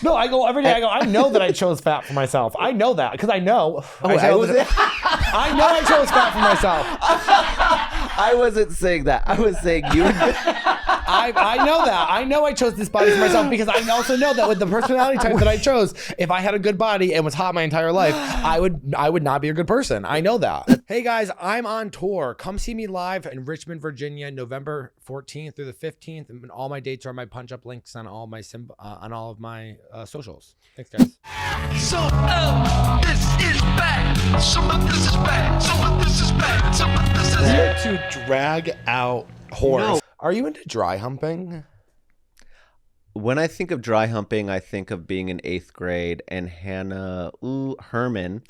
No, I go every day. I go, I know that I chose fat for myself. I know that because I know. I know I chose fat for myself. I wasn't saying that. I was saying you. I know that. I know I chose this body for myself because I also know that with the personality type that I chose, if I had a good body and was hot my entire life, I would not be a good person. I know that. Hey guys, I'm on tour. Come see me live in Richmond, Virginia, November 14th through the 15th. And all my dates are my punch-up links on all my socials. Thanks, guys. So this is back. Some of this is back. Some of this is back. Some of this is Here to drag out horse. No. Are you into dry humping? When I think of dry humping, I think of being in 8th grade and Hannah Herman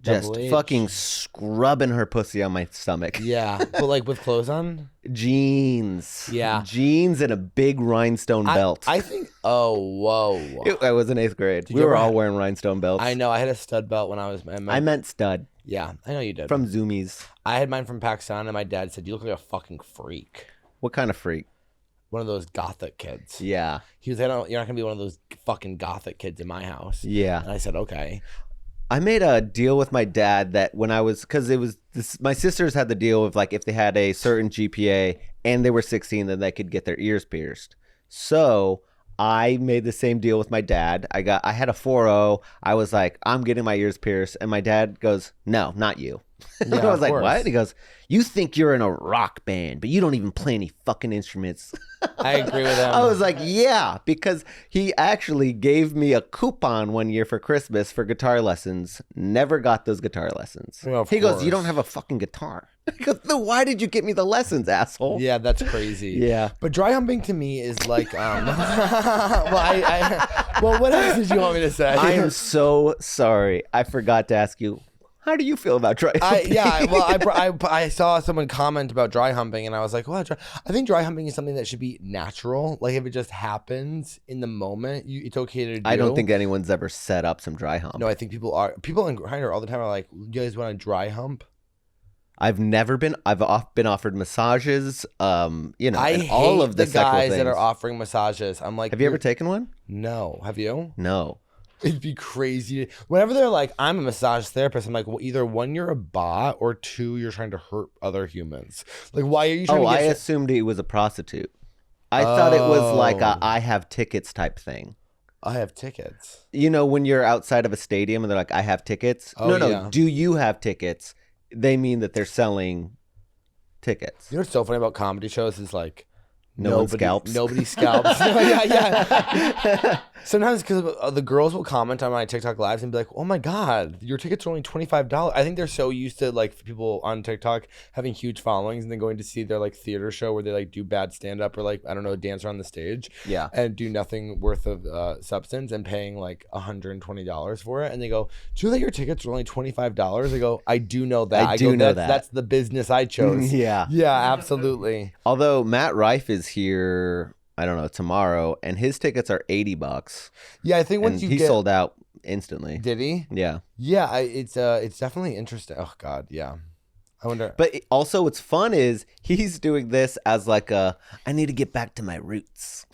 just fucking scrubbing her pussy on my stomach. Yeah, but like with clothes on? Jeans. Yeah. Jeans and a big rhinestone belt. I think, whoa. I was in 8th grade. We were all wearing rhinestone belts. I know. I had a stud belt when I was... I meant stud. Yeah, I know you did. From Zoomies. I had mine from Pakistan, and my dad said, you look like a fucking freak. What kind of freak? One of those gothic kids. Yeah. He was like, you're not going to be one of those fucking gothic kids in my house. Yeah. And I said, okay. I made a deal with my dad that when I was, because it was, my sisters had the deal of like if they had a certain GPA and they were 16, then they could get their ears pierced. So I made the same deal with my dad. I had a 4.0. I was like, I'm getting my ears pierced. And my dad goes, no, not you. Yeah, I was like, what? He goes, you think you're in a rock band, but you don't even play any fucking instruments. I agree with him. I was like, yeah, because he actually gave me a coupon one year for Christmas for guitar lessons. Never got those guitar lessons. Well, he goes, you don't have a fucking guitar. He goes, then why did you get me the lessons, asshole? Yeah, that's crazy. Yeah. But dry humping to me is like, well, what else did you want me to say? I am so sorry. I forgot to ask you. How do you feel about dry humping? I saw someone comment about dry humping, and I was like, well, I think dry humping is something that should be natural. Like, if it just happens in the moment, it's okay to do. I don't think anyone's ever set up some dry hump. No, I think people in Grindr all the time are like, you guys want to dry hump? I've been offered massages, and I all of the guys things that are offering massages. I'm like, have you ever taken one? No. Have you? No. It'd be crazy. Whenever they're like, I'm a massage therapist, I'm like, well, either one, you're a bot, or two, you're trying to hurt other humans. Like, why are you trying to I assumed it was a prostitute. I thought it was like a I have tickets type thing. I have tickets. You know, when you're outside of a stadium and they're like, I have tickets. Oh, no. Yeah. Do you have tickets? They mean that they're selling tickets. You know what's so funny about comedy shows is like, Nobody scalps. Nobody scalps. Yeah. Sometimes because the girls will comment on my TikTok lives and be like, oh my God, your tickets are only $25. I think they're so used to like people on TikTok having huge followings and then going to see their like theater show where they like do bad stand up or like, I don't know, dance around the stage. Yeah. And do nothing worth of substance and paying like $120 for it. And they go, do you know that your tickets are only $25? I go, I do know that. I do know that. That's the business I chose. Yeah. Yeah, absolutely. Although Matt Rife is here, I don't know, tomorrow, and his tickets are $80. Yeah, I think once he sold out instantly. Did he? Yeah. Yeah, it's definitely interesting. Oh God, yeah. I wonder. But also, what's fun is he's doing this as like I need to get back to my roots.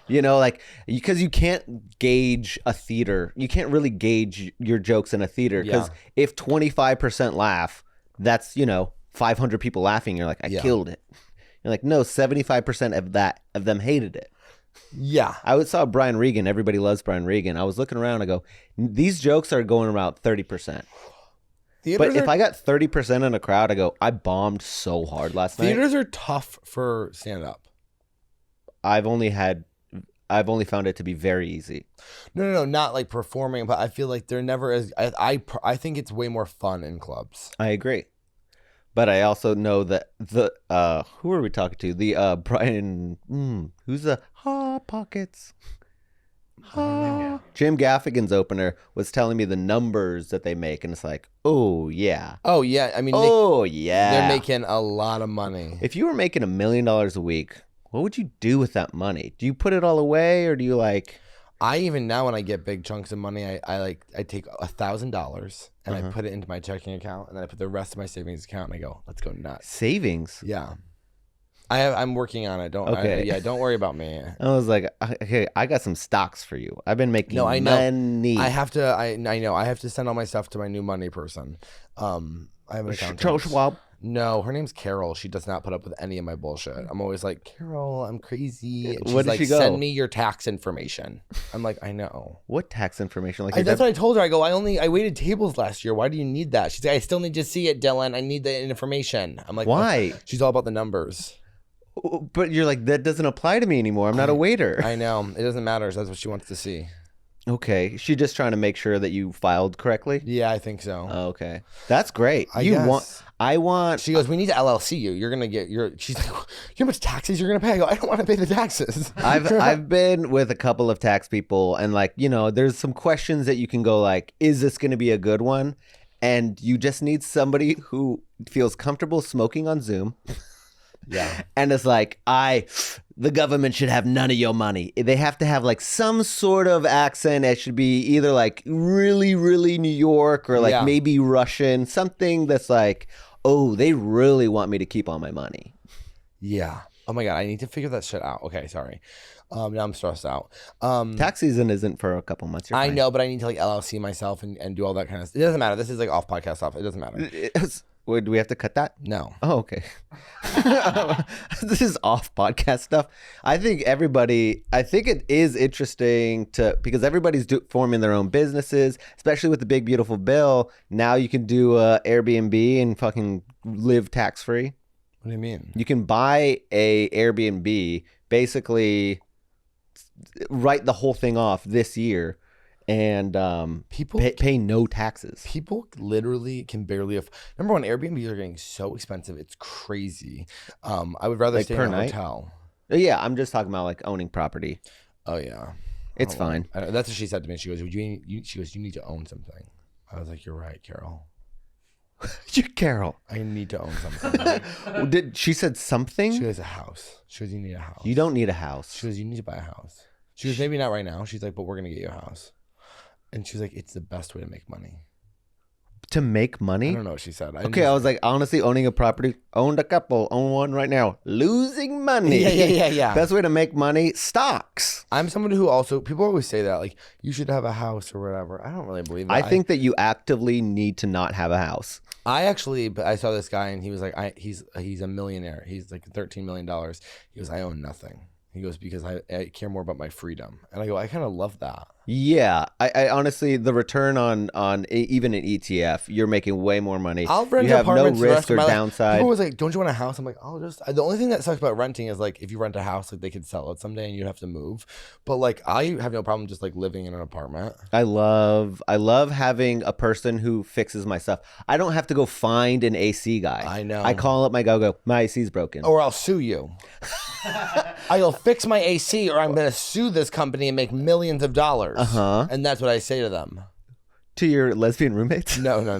You know, like, because you can't gauge a theater. You can't really gauge your jokes in a theater because if 25% laugh, that's 500 people laughing. You're like, I killed it. You're like, no, 75% of them hated it. Yeah. I saw Brian Regan. Everybody loves Brian Regan. I was looking around. I go, these jokes are going around 30%. But if I got 30% in a crowd, I go, I bombed so hard last night. Theaters are tough for stand-up. I've only found it to be very easy. No, not like performing, but I feel like they're never as. I think it's way more fun in clubs. I agree. But I also know that who are we talking to? The Brian, who's the Hot Pockets? Jim Gaffigan's opener was telling me the numbers that they make, and it's like, oh yeah. Oh yeah, I mean, they're making a lot of money. If you were making $1 million a week, what would you do with that money? Do you put it all away, or do you like? I even now when I get big chunks of money, I take $1,000 and I put it into my checking account, and then I put the rest of my savings account, and I go, let's go nuts. Savings? Yeah. I'm working on it. Okay. Don't worry about me. I was like, okay, I got some stocks for you. I've been making No, I know. money. I have to. I know. I have to send all my stuff to my new money person. I have an accountant. Charles Schwab. No, her name's Carol. She does not put up with any of my bullshit. I'm always like, Carol, I'm crazy. And she's Where did like, she go? send me your tax information. I'm like, I know. What tax information? Like your That's what I told her. I go, I waited tables last year. Why do you need that? She's like, I still need to see it, Dylan. I need the information. I'm like, why? Oh. She's all about the numbers. But you're like, that doesn't apply to me anymore. I'm not a waiter. I know. It doesn't matter. That's what she wants to see. Okay. She's just trying to make sure that you filed correctly? Yeah, I think so. Oh, okay. That's great. I want. She goes, we need to LLC you. You're gonna get she's like, you know how much taxes you're gonna pay? I go, I don't want to pay the taxes. I've been with a couple of tax people, and like, there's some questions that you can go like, is this gonna be a good one? And you just need somebody who feels comfortable smoking on Zoom. Yeah. And it's like, the government should have none of your money. They have to have like some sort of accent. It should be either like really, really New York or like maybe Russian, something that's like, oh, they really want me to keep all my money. Yeah. Oh my God. I need to figure that shit out. Okay. Sorry. Now I'm stressed out. Tax season isn't for a couple months. I know, but I need to like LLC myself and do all that kind of stuff. It doesn't matter. This is like off podcast stuff. It doesn't matter. Do we have to cut that? No. Oh, okay. This is off podcast stuff. I think it is interesting because everybody's forming their own businesses, especially with the big, beautiful bill. Now you can do Airbnb and fucking live tax free. What do you mean? You can buy a Airbnb, basically write the whole thing off this year. And people pay no taxes. People literally can barely number one, Airbnbs are getting so expensive, it's crazy. I would rather stay in a hotel. Yeah, I'm just talking about like owning property. Oh yeah, it's fine. That's what she said to me. She goes, you need to own something. I was like, you're right, Carol. You're Carol. I need to own something. Did she said something? She goes, a house. She goes, you need a house. You don't need a house. She goes, you need to buy a house. She goes, maybe not right now. She's like, but we're gonna get you a house. And she's like, it's the best way to make money. To make money? I don't know what she said. I was like, honestly, owning a property, owned a couple, own one right now, losing money. Yeah. Best way to make money, stocks. I'm someone who also, people always say that, like, you should have a house or whatever. I don't really believe that. I think that you actively need to not have a house. I saw this guy and he was like, he's a millionaire. He's like $13 million. He goes, I own nothing. He goes, because I care more about my freedom. And I go, I kind of love that. Yeah, I honestly, the return on even an ETF, you're making way more money. I'll rent you have no apartments risk or downside. People was like, don't you want a house? I'm like, the only thing that sucks about renting is like, if you rent a house, like they could sell it someday and you'd have to move. But like, I have no problem just like living in an apartment. I love having a person who fixes my stuff. I don't have to go find an AC guy. I know. I call up my guy, go, my AC's broken. Or I'll sue you. I'll fix my AC or I'm going to sue this company and make millions of dollars. Uh-huh. And that's what I say to them. To your lesbian roommates? No. You're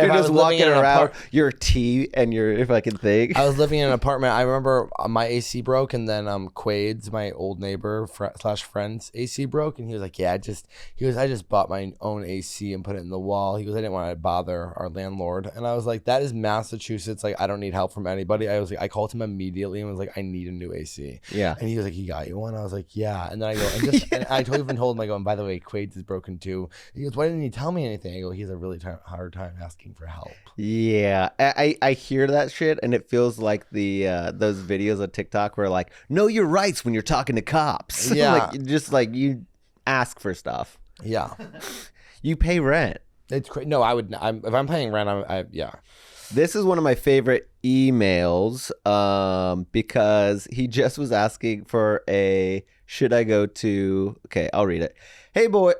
just walking around your tea and your fucking thing. I was living in an apartment. I remember my AC broke, and then Quaid's, my old neighbor / friend's AC broke, and he was like, I just bought my own AC and put it in the wall. He goes, I didn't want to bother our landlord. And I was like, that is Massachusetts. Like, I don't need help from anybody. I called him immediately and was like, I need a new AC. Yeah. And he was like, he got you one? I was like, yeah. And then I go, and I even told him, I go, and by the way, Quaid's is broken too. He goes, why didn't you tell me anything? I go, he has a really hard time asking for help. Yeah, I hear that shit, and it feels like the those videos on TikTok where like, know your rights when you're talking to cops. Yeah. like you ask for stuff. Yeah. You pay rent. It's crazy. No, I would. If I'm paying rent, yeah. This is one of my favorite emails because he just was asking for should I go to, okay, I'll read it. Hey boy,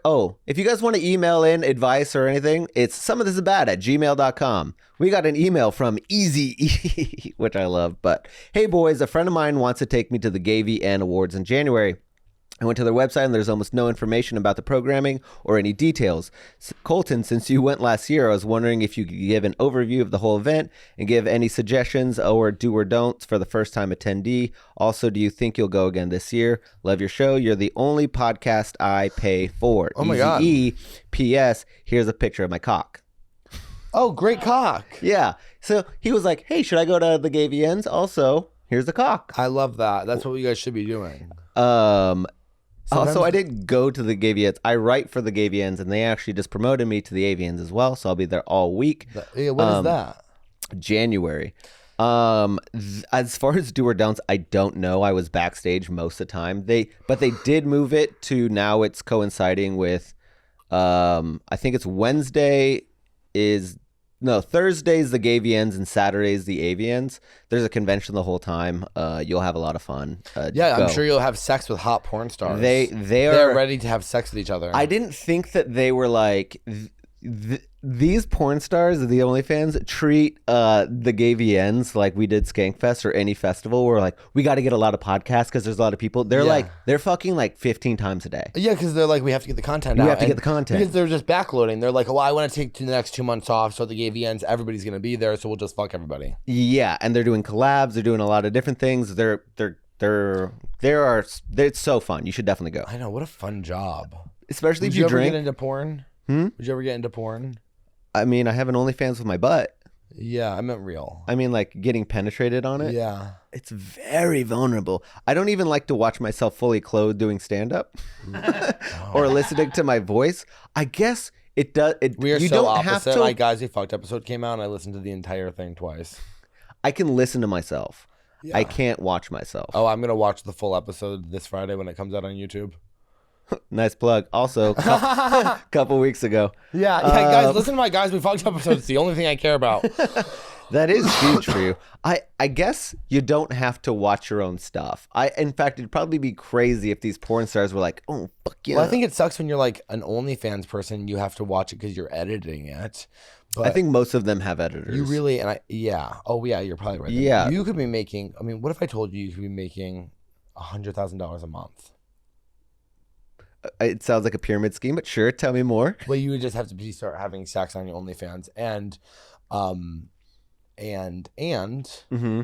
if you guys want to email in advice or anything, it's somethisisbad@gmail.com. We got an email from Easy E, which I love, but hey boys, a friend of mine wants to take me to the Gay VN Awards in January. I went to their website and there's almost no information about the programming or any details. Colton, since you went last year, I was wondering if you could give an overview of the whole event and give any suggestions or do or don'ts for the first time attendee. Also, do you think you'll go again this year? Love your show. You're the only podcast I pay for. Oh my God. E. P.S. Here's a picture of my cock. Oh, great cock. Yeah. So he was like, hey, should I go to the gay VNs? Also, here's the cock. I love that. That's what you guys should be doing. Also, I didn't go to the gay VNs. I write for the gay VNs, and they actually just promoted me to the AVNs as well. So I'll be there all week. Yeah, what is that? January. As far as do or don'ts, I don't know. I was backstage most of the time. But they did move it to now. It's coinciding with, I think it's Thursday's the gay VNs and Saturday's the AVNs. There's a convention the whole time. You'll have a lot of fun. Yeah, go. I'm sure you'll have sex with hot porn stars. They're ready to have sex with each other. I didn't think that they were like these porn stars, the OnlyFans, treat the gay VNs like we did Skankfest or any festival where like we got to get a lot of podcasts because there's a lot of people. They're fucking like 15 times a day. Yeah, because they're like, we have to get the content out. We have to get the content. Because they're just backloading. They're like, oh, I want to take the next 2 months off so the gay VNs, everybody's going to be there, so we'll just fuck everybody. Yeah, and they're doing collabs. They're doing a lot of different things. It's so fun. You should definitely go. I know, what a fun job. Especially if you you ever drink. get into porn? Would you ever get into porn? I mean, I have an OnlyFans with my butt. Yeah, I meant real. I mean, like getting penetrated on it. Yeah. It's very vulnerable. I don't even like to watch myself fully clothed doing stand-up or listening to my voice. I guess it does. We are you so don't opposite. have to. My Guys We Fucked episode came out and I listened to the entire thing twice. I can listen to myself. Yeah. I can't watch myself. Oh, I'm going to watch the full episode this Friday when it comes out on YouTube. Nice plug. Also, couple weeks ago. Yeah, guys, listen to my Guys We Fucked episode. It's the only thing I care about. That is huge for you. I guess you don't have to watch your own stuff. In fact, it'd probably be crazy if these porn stars were like, oh, fuck yeah. Well, I think it sucks when you're like an OnlyFans person. You have to watch it because you're editing it. But I think most of them have editors. you really, oh yeah, you're probably right. Yeah. You could be making, I mean, what if I told you could be making $100,000 a month? It sounds like a pyramid scheme, but sure, tell me more. Well, you would just have to start having sex on your OnlyFans, and Mm-hmm.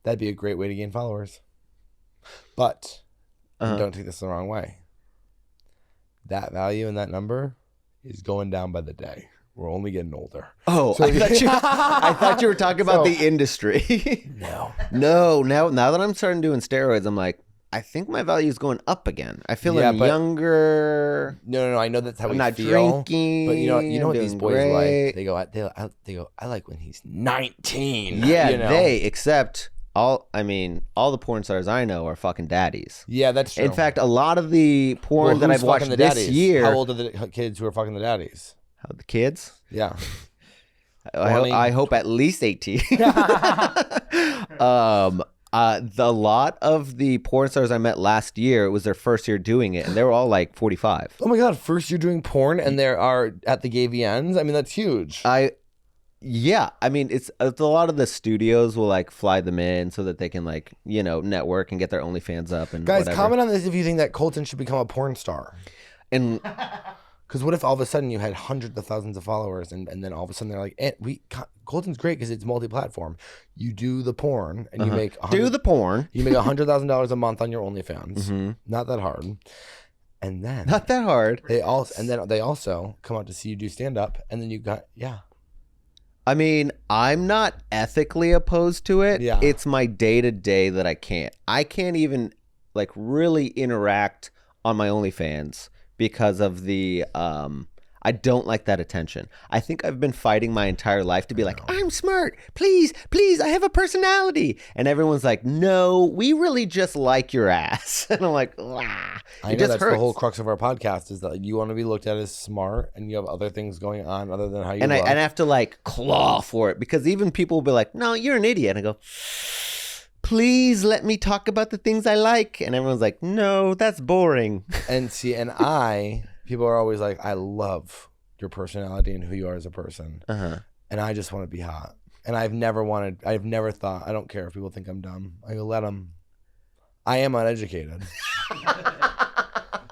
that'd be a great way to gain followers. But don't take this the wrong way. That value and that number is going down by the day. We're only getting older. Oh, So- I thought you were talking about the industry. No. No, now that I'm starting doing steroids, I'm like, I think my value is going up again. I feel Yeah, I'm but- younger. No. I know that's how I'm we not feel. drinking. But you know what I'm these doing boys great. like? They go. I like when he's 19. Yeah, you know? except all the porn stars I know are fucking daddies. Yeah, that's true. In fact, a lot of the porn that who's I've watched fucking the this daddies? year. How old are the kids who are fucking the daddies? How the kids? Yeah. I hope at least 18. The lot of the porn stars I met last year, it was their first year doing it, and they were all like 45. Oh my God, first you're doing porn and there are at the gay VNs? I mean, that's huge. Yeah, I mean, it's a lot of the studios will like fly them in so that they can like, network and get their OnlyFans up and Guys, whatever. comment on this if you think that Colton should become a porn star. And Because what if all of a sudden you had hundreds of thousands of followers and then all of a sudden they're like, Colton's great because it's multi-platform. You do the porn and you make do the porn. You make $100,000 a month on your OnlyFans. Not that hard. And then Not that hard. they also come out to see you do stand up and then you got I mean, I'm not ethically opposed to it. Yeah. It's my day-to-day that I can't. I can't even like really interact on my OnlyFans because of the I don't like that attention. I think I've been fighting my entire life to be like, I'm smart. Please, I have a personality. And everyone's like, no, we really just like your ass. And I'm like, ah. I know that's the whole crux of our podcast is that you want to be looked at as smart and you have other things going on other than how you and look. I have to like claw for it because even people will be like, no, you're an idiot. And I go, please let me talk about the things I like. And everyone's like, no, that's boring. And people are always like, I love your personality and who you are as a person. And I just want to be hot. And I've never thought, I don't care if people think I'm dumb. I go, let them. I am uneducated.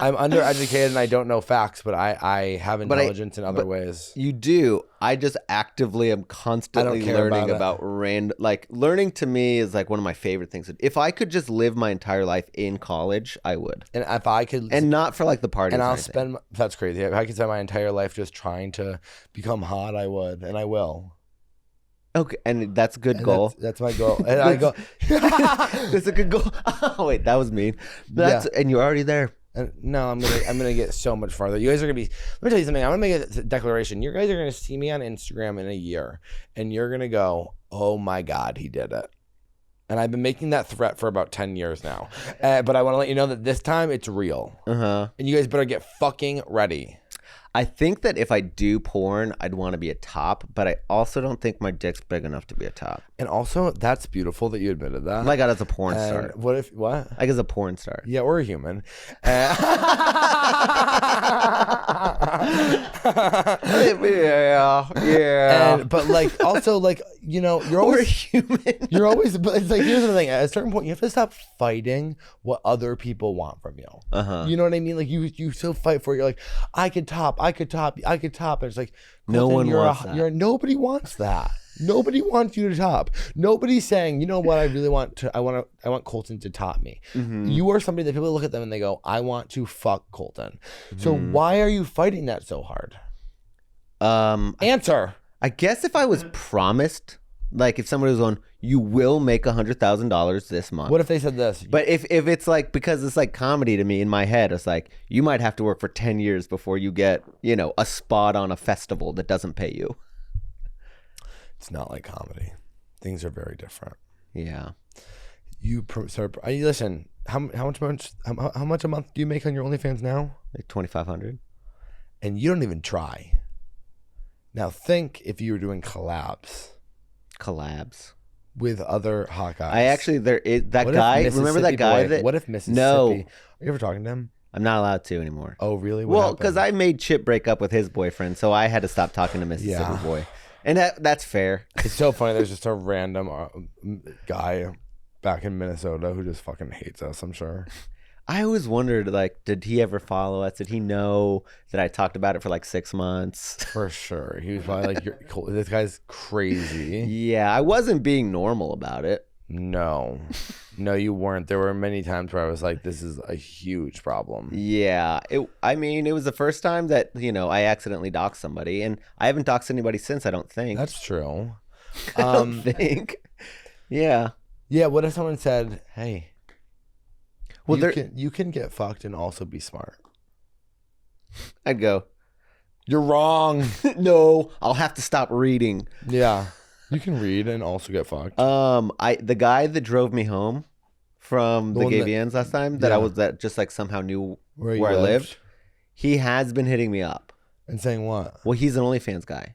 I'm undereducated and I don't know facts, but I have intelligence in other ways. You do. I just actively am constantly learning about learning to me is like one of my favorite things. If I could just live my entire life in college, I would. And if I could, and not for like the parties. And I'll spend. That's crazy. If I could spend my entire life just trying to become hot, I would, and I will. Okay, and that's a good goal. That's my goal. And I go. That's a good goal. Oh wait, that was mean. And you're already there. No, I'm gonna get so much farther. You guys are gonna be. Let me tell you something. I'm gonna make a declaration. You guys are gonna see me on Instagram in a year, and you're gonna go, "Oh my God, he did it." And I've been making that threat for about 10 years now. But I want to let you know that this time it's real. And you guys better get fucking ready. I think that if I do porn, I'd want to be a top, but I also don't think my dick's big enough to be a top. And also, that's beautiful that you admitted that. Oh my God, as a porn star. What? Like as a porn star. Yeah, or a human. Yeah. But like, also like, you know, you're always human. You're always, but it's like, here's the thing. At a certain point, you have to stop fighting what other people want from you. You know what I mean? Like you still fight for it. You're like, I could top. And it's like, no one wants that. Nobody wants that. Nobody wants you to top. Nobody's saying, you know what, I really want to. I want Colton to top me. You are somebody that people look at them and they go, I want to fuck Colton. So why are you fighting that so hard? Answer. I guess if I was promised, like if somebody was on, you will make $100,000 this month. What if they said this? But if it's like, because it's like comedy to me in my head, it's like you might have to work for 10 years before you get, you know, a spot on a festival that doesn't pay you. It's not like comedy. Things are very different. Yeah. Listen. How much a month do you make on your OnlyFans now? Like $2,500. And you don't even try. Now think if you were doing collabs with other hot guys. I actually that guy. Remember that guy that? What if Mississippi? No. Are you ever talking to him? I'm not allowed to anymore. Oh really? Well, because I made Chip break up with his boyfriend, so I had to stop talking to Mississippi boy. And that's fair. It's so funny. There's just a random guy back in Minnesota who just fucking hates us, I'm sure. I always wondered, like, did he ever follow us? Did he know that I talked about it for like 6 months? For sure. He was probably like, this guy's crazy. Yeah, I wasn't being normal about it. No, you weren't. There were many times where I was like, this is a huge problem. Yeah. It was the first time that, you know, I accidentally doxed somebody, and I haven't doxed anybody since, I don't think. That's true. I don't think. Yeah. Yeah, what if someone said, hey, well, you can get fucked and also be smart? I'd go, you're wrong. No, I'll have to stop reading. Yeah. You can read and also get fucked. The guy that drove me home from the gay VNs last time that just like somehow knew where I lived, he has been hitting me up. And saying what? Well, he's an OnlyFans guy.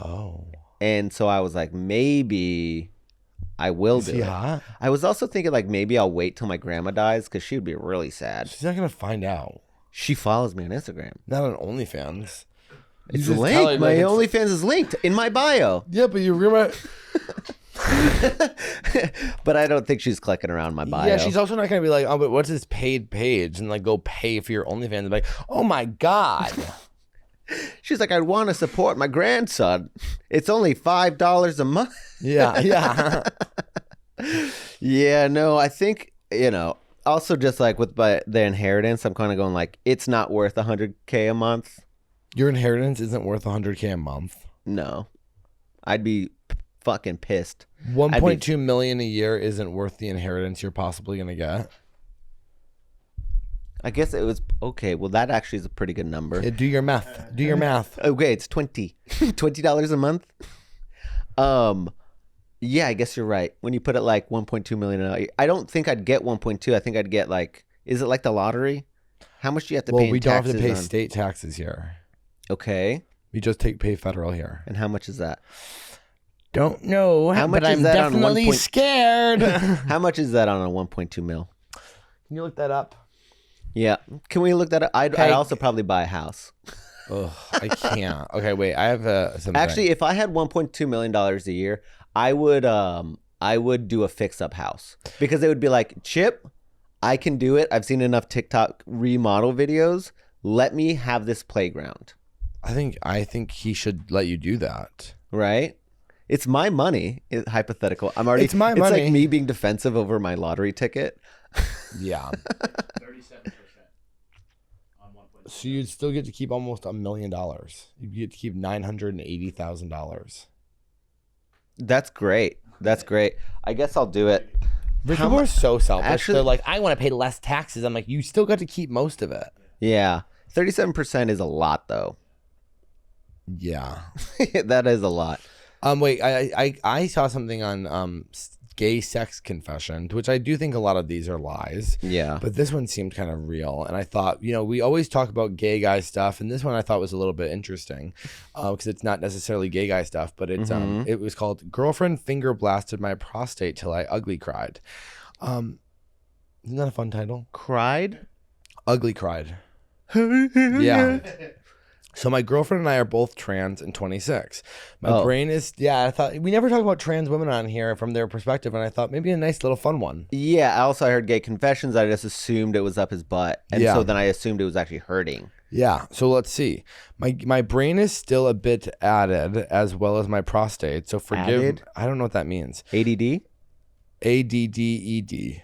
Oh. And so I was like, maybe I will do it. Hot? I was also thinking like maybe I'll wait till my grandma dies because she would be really sad. She's not gonna find out. She follows me on Instagram. Not on OnlyFans. It's linked. My OnlyFans is linked in my bio. Yeah, but you remember. But I don't think she's clicking around my bio. Yeah, she's also not gonna be like, oh, but what's his paid page? And like go pay for your OnlyFans and be like, oh my God. She's like, I want to support my grandson. It's only $5 a month. Yeah. Yeah, no, I think, you know, also just like with the inheritance, I'm kind of going like, it's not worth $100K a month. Your inheritance isn't worth $100K a month. No, I'd be fucking pissed. 1.2 million a year isn't worth the inheritance you're possibly gonna get. I guess it was okay. Well, that actually is a pretty good number. Do your math. Okay, it's $20 a month. Yeah, I guess you're right. When you put it like 1.2 million, I don't think I'd get 1.2. I think I'd get like, is it like the lottery? How much do you have to pay? Well, we don't have to pay state taxes here. Okay. We just pay federal here. And how much is that? Don't know. How much but is I'm that definitely on scared. How much is that on a 1.2 mil? Can you look that up? Yeah. Can we look that up? I'd also probably buy a house. Ugh, I can't. Okay, wait. I have something. Actually, if I had $1.2 million a year, I would do a fix-up house because it would be like, Chip, I can do it. I've seen enough TikTok remodel videos. Let me have this playground. I think he should let you do that. Right? It's my money. Hypothetical. I'm already. It's my It's money. like me being defensive over my lottery ticket. Yeah. 37% on 1.6. So you'd still get to keep almost $1 million. You get to keep $980,000. That's great. That's great. I guess I'll do it. Rich people are so selfish. Actually- They're like, I want to pay less taxes. I'm like, you still got to keep most of it. Yeah. 37% is a lot, though. Yeah. That is a lot. Wait, I saw something on gay sex confession, to which I do think a lot of these are lies. Yeah. But this one seemed kind of real. And I thought, we always talk about gay guy stuff. And this one I thought was a little bit interesting because it's not necessarily gay guy stuff, but it's it was called Girlfriend Finger Blasted My Prostate Till I Ugly Cried. Isn't that a fun title? Cried? Ugly Cried. Yeah. So my girlfriend and I are both trans and 26. My brain is, I thought, we never talk about trans women on here from their perspective. And I thought maybe a nice little fun one. Yeah. I heard gay confessions. I just assumed it was up his butt. And so then I assumed it was actually hurting. Yeah. So let's see. My brain is still a bit added as well as my prostate. So forgive. Added? I don't know what that means. ADD? ADDED.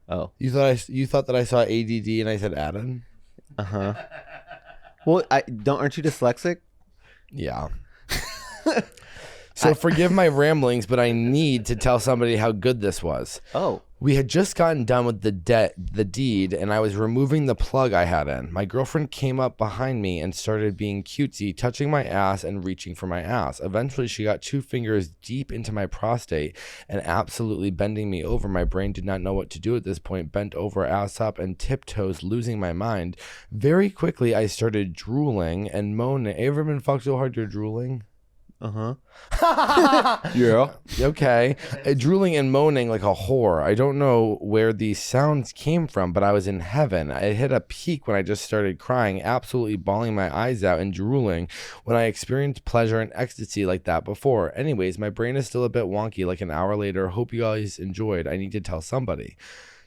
Oh. You thought that I saw ADD and I said added? Uh-huh. Well, aren't you dyslexic? Yeah. So forgive my ramblings, but I need to tell somebody how good this was. Oh. We had just gotten done with the deed, and I was removing the plug I had in. My girlfriend came up behind me and started being cutesy, touching my ass and reaching for my ass. Eventually, she got 2 fingers deep into my prostate and absolutely bending me over. My brain did not know what to do at this point, bent over, ass up, and tiptoes, losing my mind. Very quickly, I started drooling and moaning. Ever been fucked so hard you're drooling? Uh-huh. Yeah. Okay. Drooling and moaning like a whore. I don't know where these sounds came from, but I was in heaven. I hit a peak when I just started crying, absolutely bawling my eyes out and drooling when I experienced pleasure and ecstasy like that before. Anyways, my brain is still a bit wonky like an hour later. Hope you guys enjoyed. I need to tell somebody.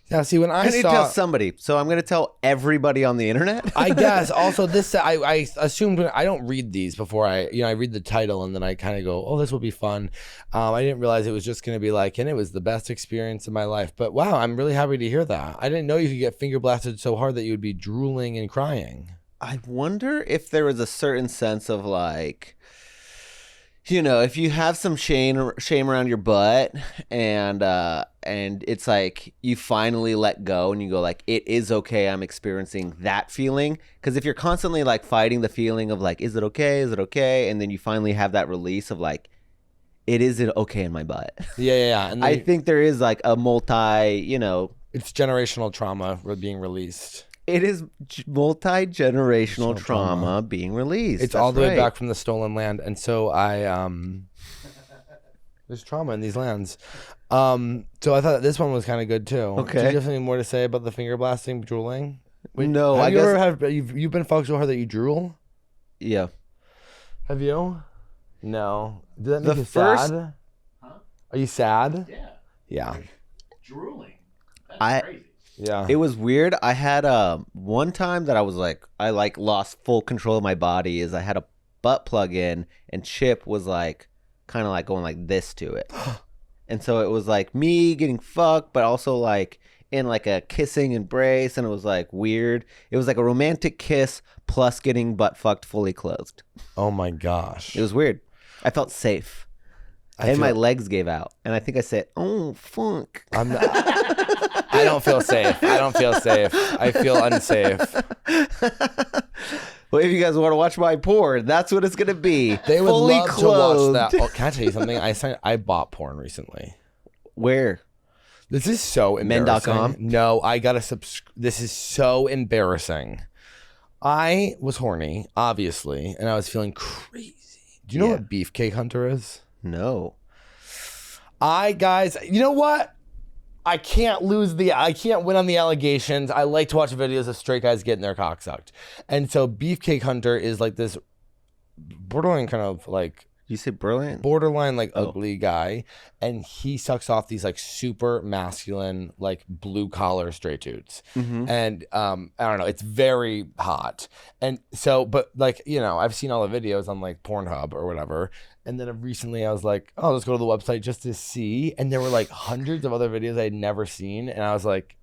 Now, see, when I need to tell somebody. So I'm going to tell everybody on the internet? I guess. Also, this I assumed I don't read these before I read the title and then I kind of go, oh, this will be fun. I didn't realize it was just going to be like, and it was the best experience of my life. But wow, I'm really happy to hear that. I didn't know you could get finger blasted so hard that you would be drooling and crying. I wonder if there was a certain sense of like, if you have some shame around your butt and it's like you finally let go and you go like, it is okay, I'm experiencing that feeling. Because if you're constantly like fighting the feeling of like, is it okay? And then you finally have that release of like, it isn't okay in my butt. Yeah. And I think there is like a it's generational trauma being released. It is multi-generational trauma being released. It's all the way back from the stolen land. And so there's trauma in these lands. So I thought this one was kind of good too. Okay. Do you have something more to say about the finger blasting, drooling? No, have you ever had, you've been fucked so hard that you drool? Yeah. Have you? No. Did that make you sad? Huh? Are you sad? Yeah. Yeah. Drooling. That's crazy. Yeah. It was weird. I had one time that I was like, I like lost full control of my body. Is I had a butt plug in and Chip was like, kind of like going like this to it, and so it was like me getting fucked, but also like in like a kissing embrace, and it was like weird. It was like a romantic kiss plus getting butt fucked fully clothed. Oh my gosh. It was weird. I felt safe. My legs gave out, and I think I said, "Oh fuck." I don't feel safe. I feel unsafe. Well, if you guys want to watch my porn, that's what it's gonna be. They would fully love clothed. to watch that. Oh, can I tell you something? I bought porn recently. Where? This is so embarrassing. Men.com? No, I gotta This is so embarrassing. I was horny, obviously, and I was feeling crazy. Do you know what Beefcake Hunter is? No. Guys, you know what? I can't win on the allegations. I like to watch videos of straight guys getting their cock sucked. And so Beefcake Hunter is like this borderline kind of like You say brilliant? Borderline like ugly guy, and he sucks off these like super masculine like blue collar straight dudes, and I don't know, it's very hot, and so but like I've seen all the videos on like Pornhub or whatever, and then recently I was like, oh, let's go to the website just to see, and there were like hundreds of other videos I had never seen, and I was like,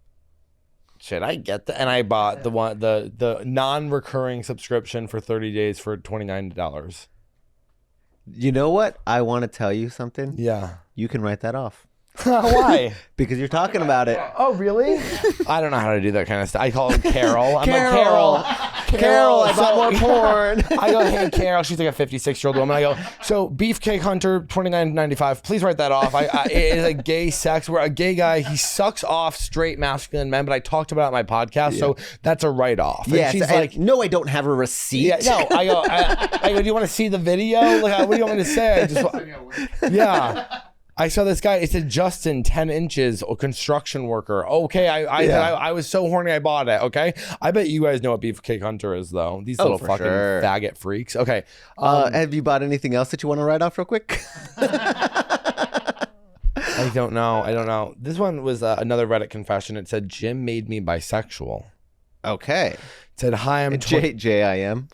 should I get that? And I bought the non-recurring subscription for 30 days for $29. You know what? I want to tell you something. Yeah. You can write that off. Why? Because you're talking about it. Oh, really? I don't know how to do that kind of stuff. I call her Carol. I'm Carol. like, Carol, I bought more porn. I go, hey, Carol. She's like a 56-year-old woman. I go, so Beefcake Hunter, $29.95. Please write that off. It is a gay sex where a gay guy, he sucks off straight masculine men, but I talked about it on my podcast, so that's a a write-off. Yes, she's like, no, I don't have a receipt. yeah, no. I go, do you want to see the video? Like, what do you want me to say? Yeah. I saw this guy. It said Justin, 10 inches, a construction worker. Okay, I was so horny I bought it. Okay, I bet you guys know what Beefcake Hunter is, though. These little fucking faggot freaks. Okay. Have you bought anything else that you want to write off real quick? I don't know. This one was another Reddit confession. It said Jim made me bisexual. Okay. It said, hi, I'm J-I-M.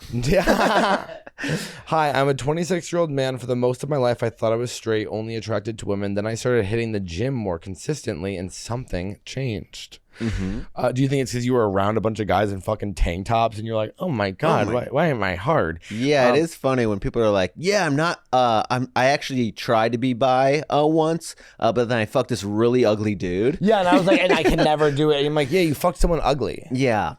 Hi, I'm a 26-year-old man. For the most of my life, I thought I was straight, only attracted to women. Then I started hitting the gym more consistently, and something changed. Mm-hmm. Do you think it's because you were around a bunch of guys in fucking tank tops, and you're like, oh my god, why am I hard? Yeah, it is funny when people are like, yeah, I'm not. I actually tried to be bi once, but then I fucked this really ugly dude. Yeah, and I was like, and I can never do it. And I'm like, yeah, you fucked someone ugly. Yeah.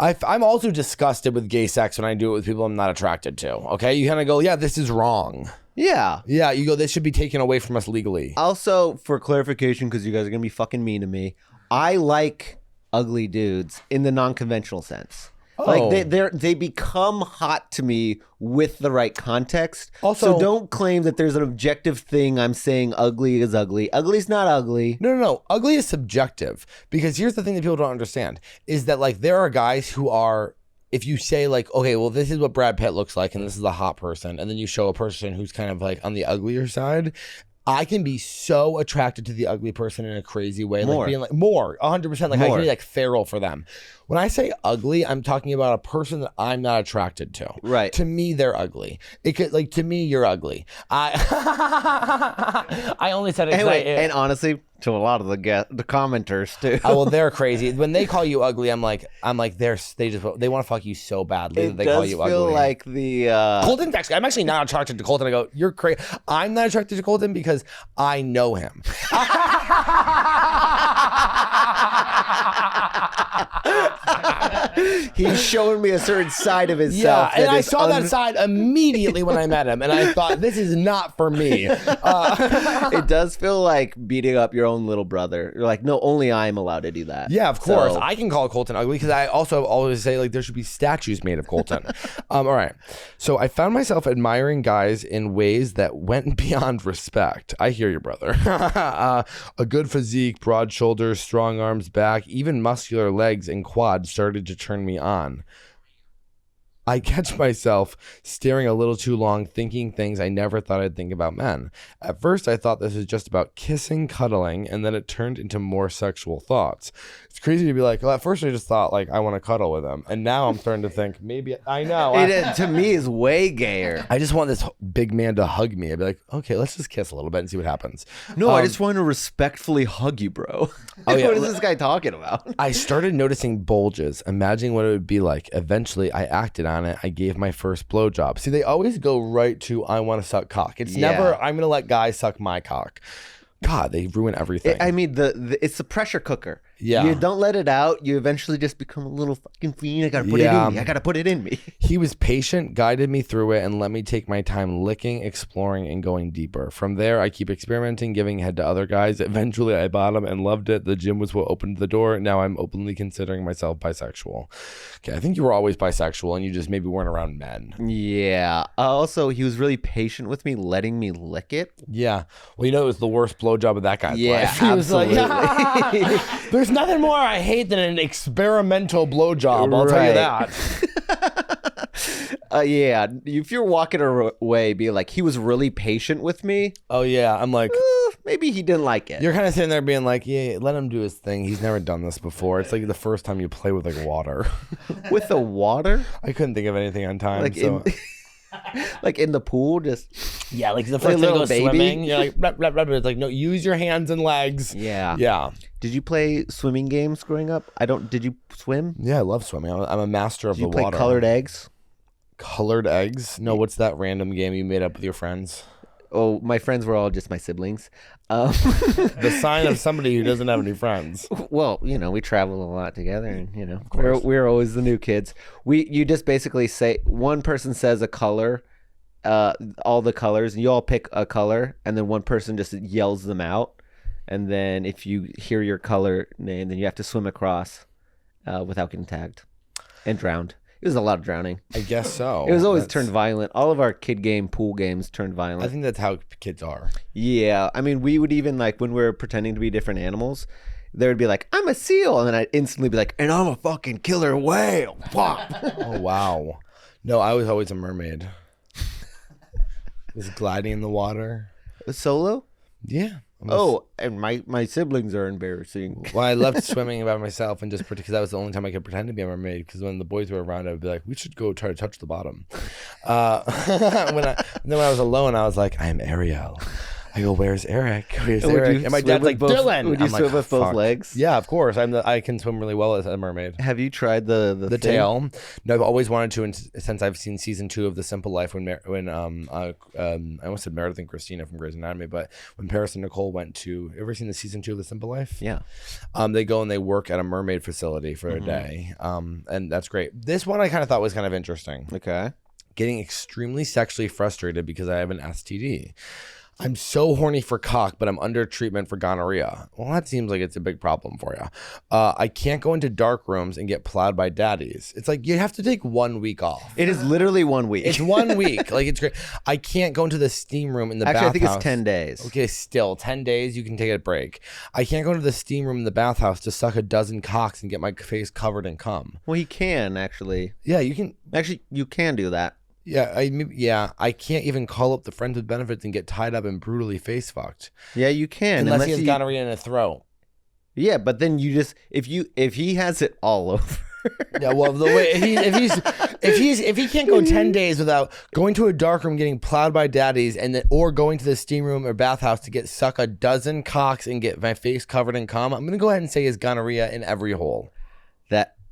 I'm also disgusted with gay sex when I do it with people I'm not attracted to. Okay, you kind of go, yeah, this is wrong. Yeah. Yeah, you go, this should be taken away from us legally. Also, for clarification, because you guys are gonna be fucking mean to me, I like ugly dudes in the non-conventional sense. Oh. Like they become hot to me with the right context. Also, so don't claim that there's an objective thing I'm saying ugly is ugly. Ugly's not ugly. No. Ugly is subjective. Because here's the thing that people don't understand is that like there are guys who are, if you say like, okay, well, this is what Brad Pitt looks like and this is a hot person, and then you show a person who's kind of like on the uglier side, I can be so attracted to the ugly person in a crazy way. More. Like being like, 100%. Like I can be like feral for them. When I say ugly, I'm talking about a person that I'm not attracted to. Right. To me, they're ugly. It could, like, to me, you're ugly. I only said it because and honestly, to a lot of the commenters too. Oh, well, they're crazy. When they call you ugly, I'm like they want to fuck you so badly that they call you ugly. It does feel like the Colton. Actually, I'm actually not attracted to Colton. I go, you're crazy. I'm not attracted to Colton because I know him. He's showing me a certain side of himself. Yeah, and I saw that side immediately when I met him, and I thought, this is not for me. It does feel like beating up your own little brother. You're like, no, only I'm allowed to do that. Yeah, of course. I can call Colton ugly because I also always say like there should be statues made of Colton. All right. So I found myself admiring guys in ways that went beyond respect. I hear you, brother. A good physique, broad shoulders, strong arms, back, even muscular legs and quads started to turn me on. I catch myself staring a little too long, thinking things I never thought I'd think about men. At first, I thought this was just about kissing, cuddling, and then it turned into more sexual thoughts. It's crazy to be like, well, at first I just thought, like, I want to cuddle with him. And now I'm starting to think, maybe, I know. It to me is way gayer. I just want this big man to hug me. I'd be like, okay, let's just kiss a little bit and see what happens. No, I just want to respectfully hug you, bro. Oh, yeah. What is this guy talking about? I started noticing bulges, imagining what it would be like. Eventually, I acted on it. I gave my first blowjob. See, they always go right to, I want to suck cock. It's never, I'm going to let guys suck my cock. God, they ruin everything. I mean, it's the pressure cooker. Yeah. You don't let it out. You eventually just become a little fucking fiend. I got to put it in me. I got to put it in me. He was patient, guided me through it, and let me take my time licking, exploring, and going deeper. From there, I keep experimenting, giving head to other guys. Eventually, I bought him and loved it. The gym was what opened the door. Now I'm openly considering myself bisexual. Okay, I think you were always bisexual, and you just maybe weren't around men. Yeah. Also, he was really patient with me, letting me lick it. Yeah. Well, you know, it was the worst blowjob of that guy's life. He absolutely. Was like, there's nothing more I hate than an experimental blowjob. I'll tell you that. Yeah. If you're walking away, be like, he was really patient with me. Oh yeah, I'm like, Maybe he didn't like it. you're kind of sitting there being like, yeah, let him do his thing. He's never done this before. It's like the first time you play with like water. With the water, I couldn't think of anything on time. like so. like in the pool, just Yeah, like the Like a first time you little go baby? swimming, you're like, rub, rub, rub. It's like, no, use your hands and legs. yeah. Yeah. Did you play swimming games growing up? Did you swim? Yeah, I love swimming. I'm a master of Did you the play water. colored eggs? Colored eggs? No, what's that random game you made up with your friends? Oh, my friends were all just my siblings. The sign of somebody who doesn't have any friends. Well, we travel a lot together, and we're always the new kids. You just basically say one person says a color, all the colors, and you all pick a color, and then one person just yells them out, and then if you hear your color name, then you have to swim across without getting tagged and drowned. It was a lot of drowning. I guess so. It was always turned violent. All of our kid game pool games turned violent. I think that's how kids are. Yeah, I mean, we would even like when we were pretending to be different animals, there would be like, I'm a seal, and then I'd instantly be like, and I'm a fucking killer whale. Pop. Oh, wow. No, I was always a mermaid. Just gliding in the water. Solo? Yeah. Oh, and my siblings are embarrassing. Well, I loved swimming by myself and just because that was the only time I could pretend to be a mermaid. Because when the boys were around, I would be like, "We should go try to touch the bottom." When I was alone, I was like, "I'm Ariel." I go, "Where's Eric? Where's Eric?" And my dad's like, "Dylan." Would you I'm swim like, with both "Fuck." legs? Yeah, of course. I can swim really well as a mermaid. Have you tried the The thing? tail. No, I've always wanted to, and since I've seen season 2 of The Simple Life, when I almost said Meredith and Christina from Grey's Anatomy, but when Paris and Nicole went to, ever seen the season 2 of The Simple Life? Yeah. They go and they work at a mermaid facility for a day, and that's great. This one I kind of thought was kind of interesting. Okay. Getting extremely sexually frustrated because I have an STD. I'm so horny for cock, but I'm under treatment for gonorrhea. Well, that seems like it's a big problem for you. I can't go into dark rooms and get plowed by daddies. It's like you have to take 1 week off. It is literally 1 week. It's 1 week. Like, it's great. I can't go into the steam room in the bathhouse. Actually, I think it's 10 days. Okay, still 10 days. You can take a break. I can't go into the steam room in the bathhouse to suck a dozen cocks and get my face covered in cum. Well, you can actually. Yeah, you can. Actually, you can do that. Yeah, I can't even call up the friends with benefits and get tied up and brutally face fucked. Yeah, you can. Unless he has gonorrhea in a throat. Yeah, but then you just if he has it all over. Yeah, well, the way if he can't go 10 days without going to a dark room, getting plowed by daddies, and then or going to the steam room or bathhouse to suck a dozen cocks and get my face covered in cum, I'm gonna go ahead and say his gonorrhea in every hole.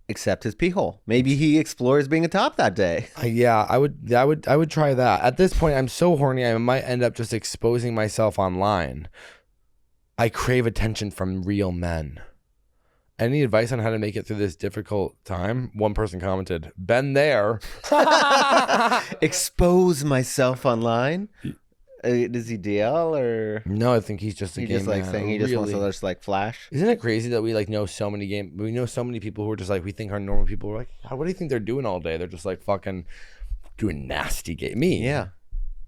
Except his pee hole. Maybe he explores being a top that day. Yeah, I would try that. At this point, I'm so horny, I might end up just exposing myself online. I crave attention from real men. Any advice on how to make it through this difficult time? One person commented, "Been there." Expose myself online? Does he DL or? No, I think he's just a He game just like man. saying he just wants to just like flash. Isn't it crazy that we like know so many we know so many people who are just like, we think are normal people. We're like, God, what do you think they're doing all day? They're just like fucking doing nasty game. Me. Yeah.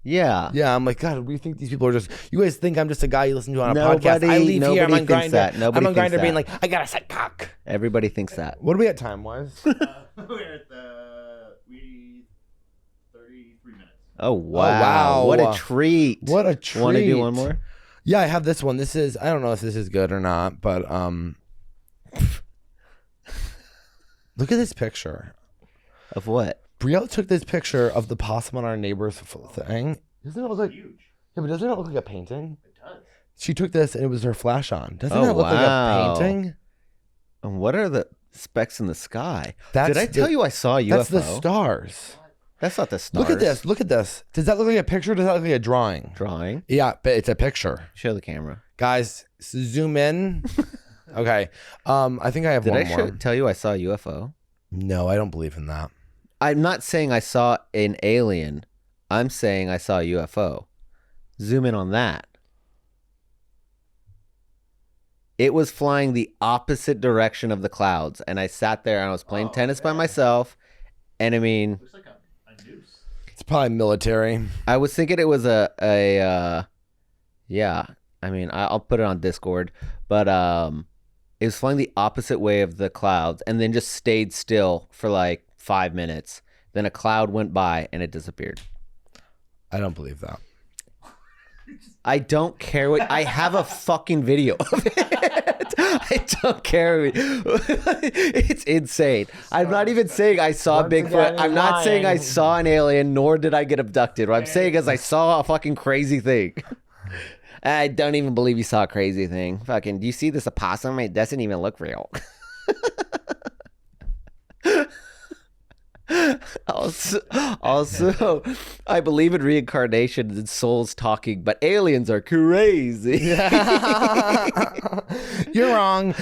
Yeah. I'm like, God, we think these people are just, you guys think I'm just a guy you listen to on a Nobody- podcast. I leave here, I'm nobody on thinks Grindr. that. Nobody I'm on thinks Grindr being that. like, I gotta suck cock. Everybody thinks that. What are we at time wise? We're at the 33 minutes. Oh wow. wow. What a treat. What a treat. Want to do one more? Yeah, I have this one. This is, I don't know if this is good or not, but look at this picture. Of what? Brielle took this picture of the possum on our neighbor's thing. Doesn't it look like, Huge. yeah, but doesn't it look like a painting? It does. She took this and it was her flash on. Doesn't Oh, it look wow. like a painting? And what are the specks in the sky? That's Did I tell you I saw a UFO? That's the stars. That's not the stars. Look at this. Look at this. Does that look like a picture or does that look like a drawing? Drawing. Yeah, but it's a picture. Show the camera. Guys, zoom in. Okay. I think I have Did one I more. tell you I saw a UFO? No, I don't believe in that. I'm not saying I saw an alien. I'm saying I saw a UFO. Zoom in on that. It was flying the opposite direction of the clouds, and I sat there and I was playing tennis by myself. And I mean, Looks like a noose. It's probably military. I was thinking it was yeah. I mean, I'll put it on Discord, but it was flying the opposite way of the clouds, and then just stayed still for like 5 minutes, Then a cloud went by and it disappeared. I don't believe that. I don't care what. I have a fucking video of it. I don't care. It's insane. I'm not even saying I saw Bigfoot. I'm not saying I saw an alien, nor did I get abducted. What I'm saying is I saw a fucking crazy thing. I don't even believe you saw a crazy thing. Fucking, do you see this opossum? It doesn't even look real. Also, I believe in reincarnation and souls talking, but aliens are crazy. You're wrong.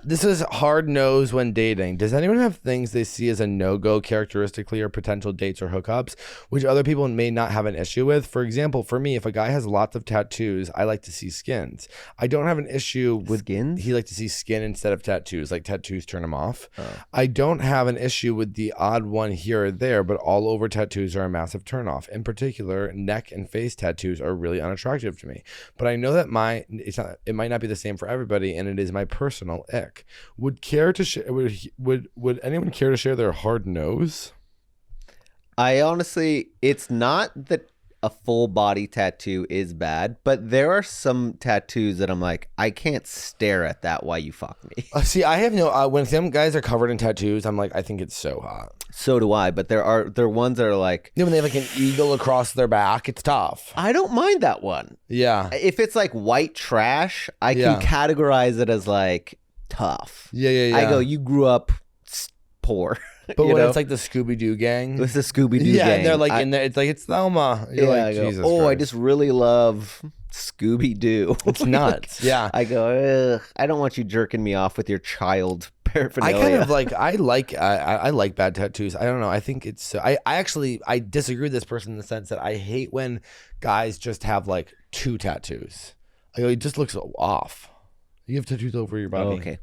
This is hard nose when dating. Does anyone have things they see as a no-go characteristically or potential dates or hookups, which other people may not have an issue with? For example, for me, if a guy has lots of tattoos, I like to see skins. I don't have an issue with skins. He like to see skin instead of tattoos. Like tattoos turn him off. I don't have an issue with the odd one here or there, but all over tattoos are a massive turnoff. In particular, neck and face tattoos are really unattractive to me. But I know that it might not be the same for everybody, and it is my personal ick. Would anyone care to share their hard nose? I honestly, it's not that a full body tattoo is bad, but there are some tattoos that I'm like, I can't stare at that while you fuck me. See, I have no. When some guys are covered in tattoos, I'm like, I think it's so hot. So do I, but there are ones that are like, when they have like an eagle across their back, it's tough. I don't mind that one. Yeah. If it's like white trash, I can categorize it as like tough. Yeah. I go, you grew up poor. But when it's like the Scooby-Doo gang. It's the Scooby-Doo gang. Yeah, and they're like in there. It's like, it's Thelma. You're like, Jesus Christ. I just really love Scooby-Doo. It's nuts. Yeah. I go, ugh, I don't want you jerking me off with your child paraphernalia. I kind of like, I like bad tattoos. I don't know. I think it's, I disagree with this person in the sense that I hate when guys just have like 2 tattoos. I go, it just looks off. You have tattoos over your body. Oh, okay.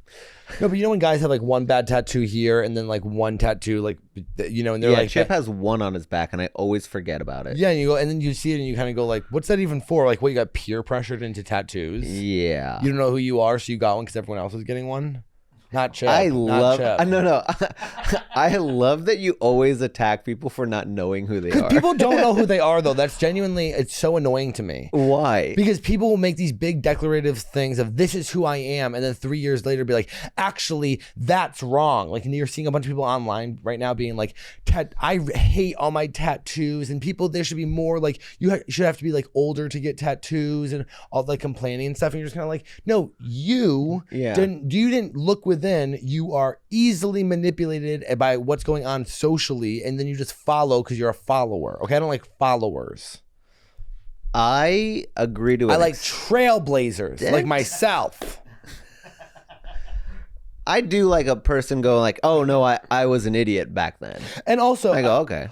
No, but you know when guys have like one bad tattoo here and then like one tattoo, like, you know, and they're like, Chip has one on his back and I always forget about it. Yeah, and you go, and then you see it and you kind of go like, what's that even for? Like, what, you got peer pressured into tattoos? Yeah. You don't know who you are, so you got one because everyone else is getting one? Not Chip. I love. No. I love that you always attack people for not knowing who they are. People don't know who they are, though. That's genuinely, it's so annoying to me. Why? Because people will make these big declarative things of this is who I am, and then 3 years later be like, actually, that's wrong. Like, and you're seeing a bunch of people online right now being like, I hate all my tattoos, and people, there should be more like, you should have to be like older to get tattoos and all like complaining and stuff. And you're just kind of like, no, you didn't look within. You are easily manipulated by what's going on socially, and then you just follow because you're a follower. Okay, I don't like followers. I agree to it. I like trailblazers, like myself. I do like a person going like, oh no, I was an idiot back then. And also I go, okay.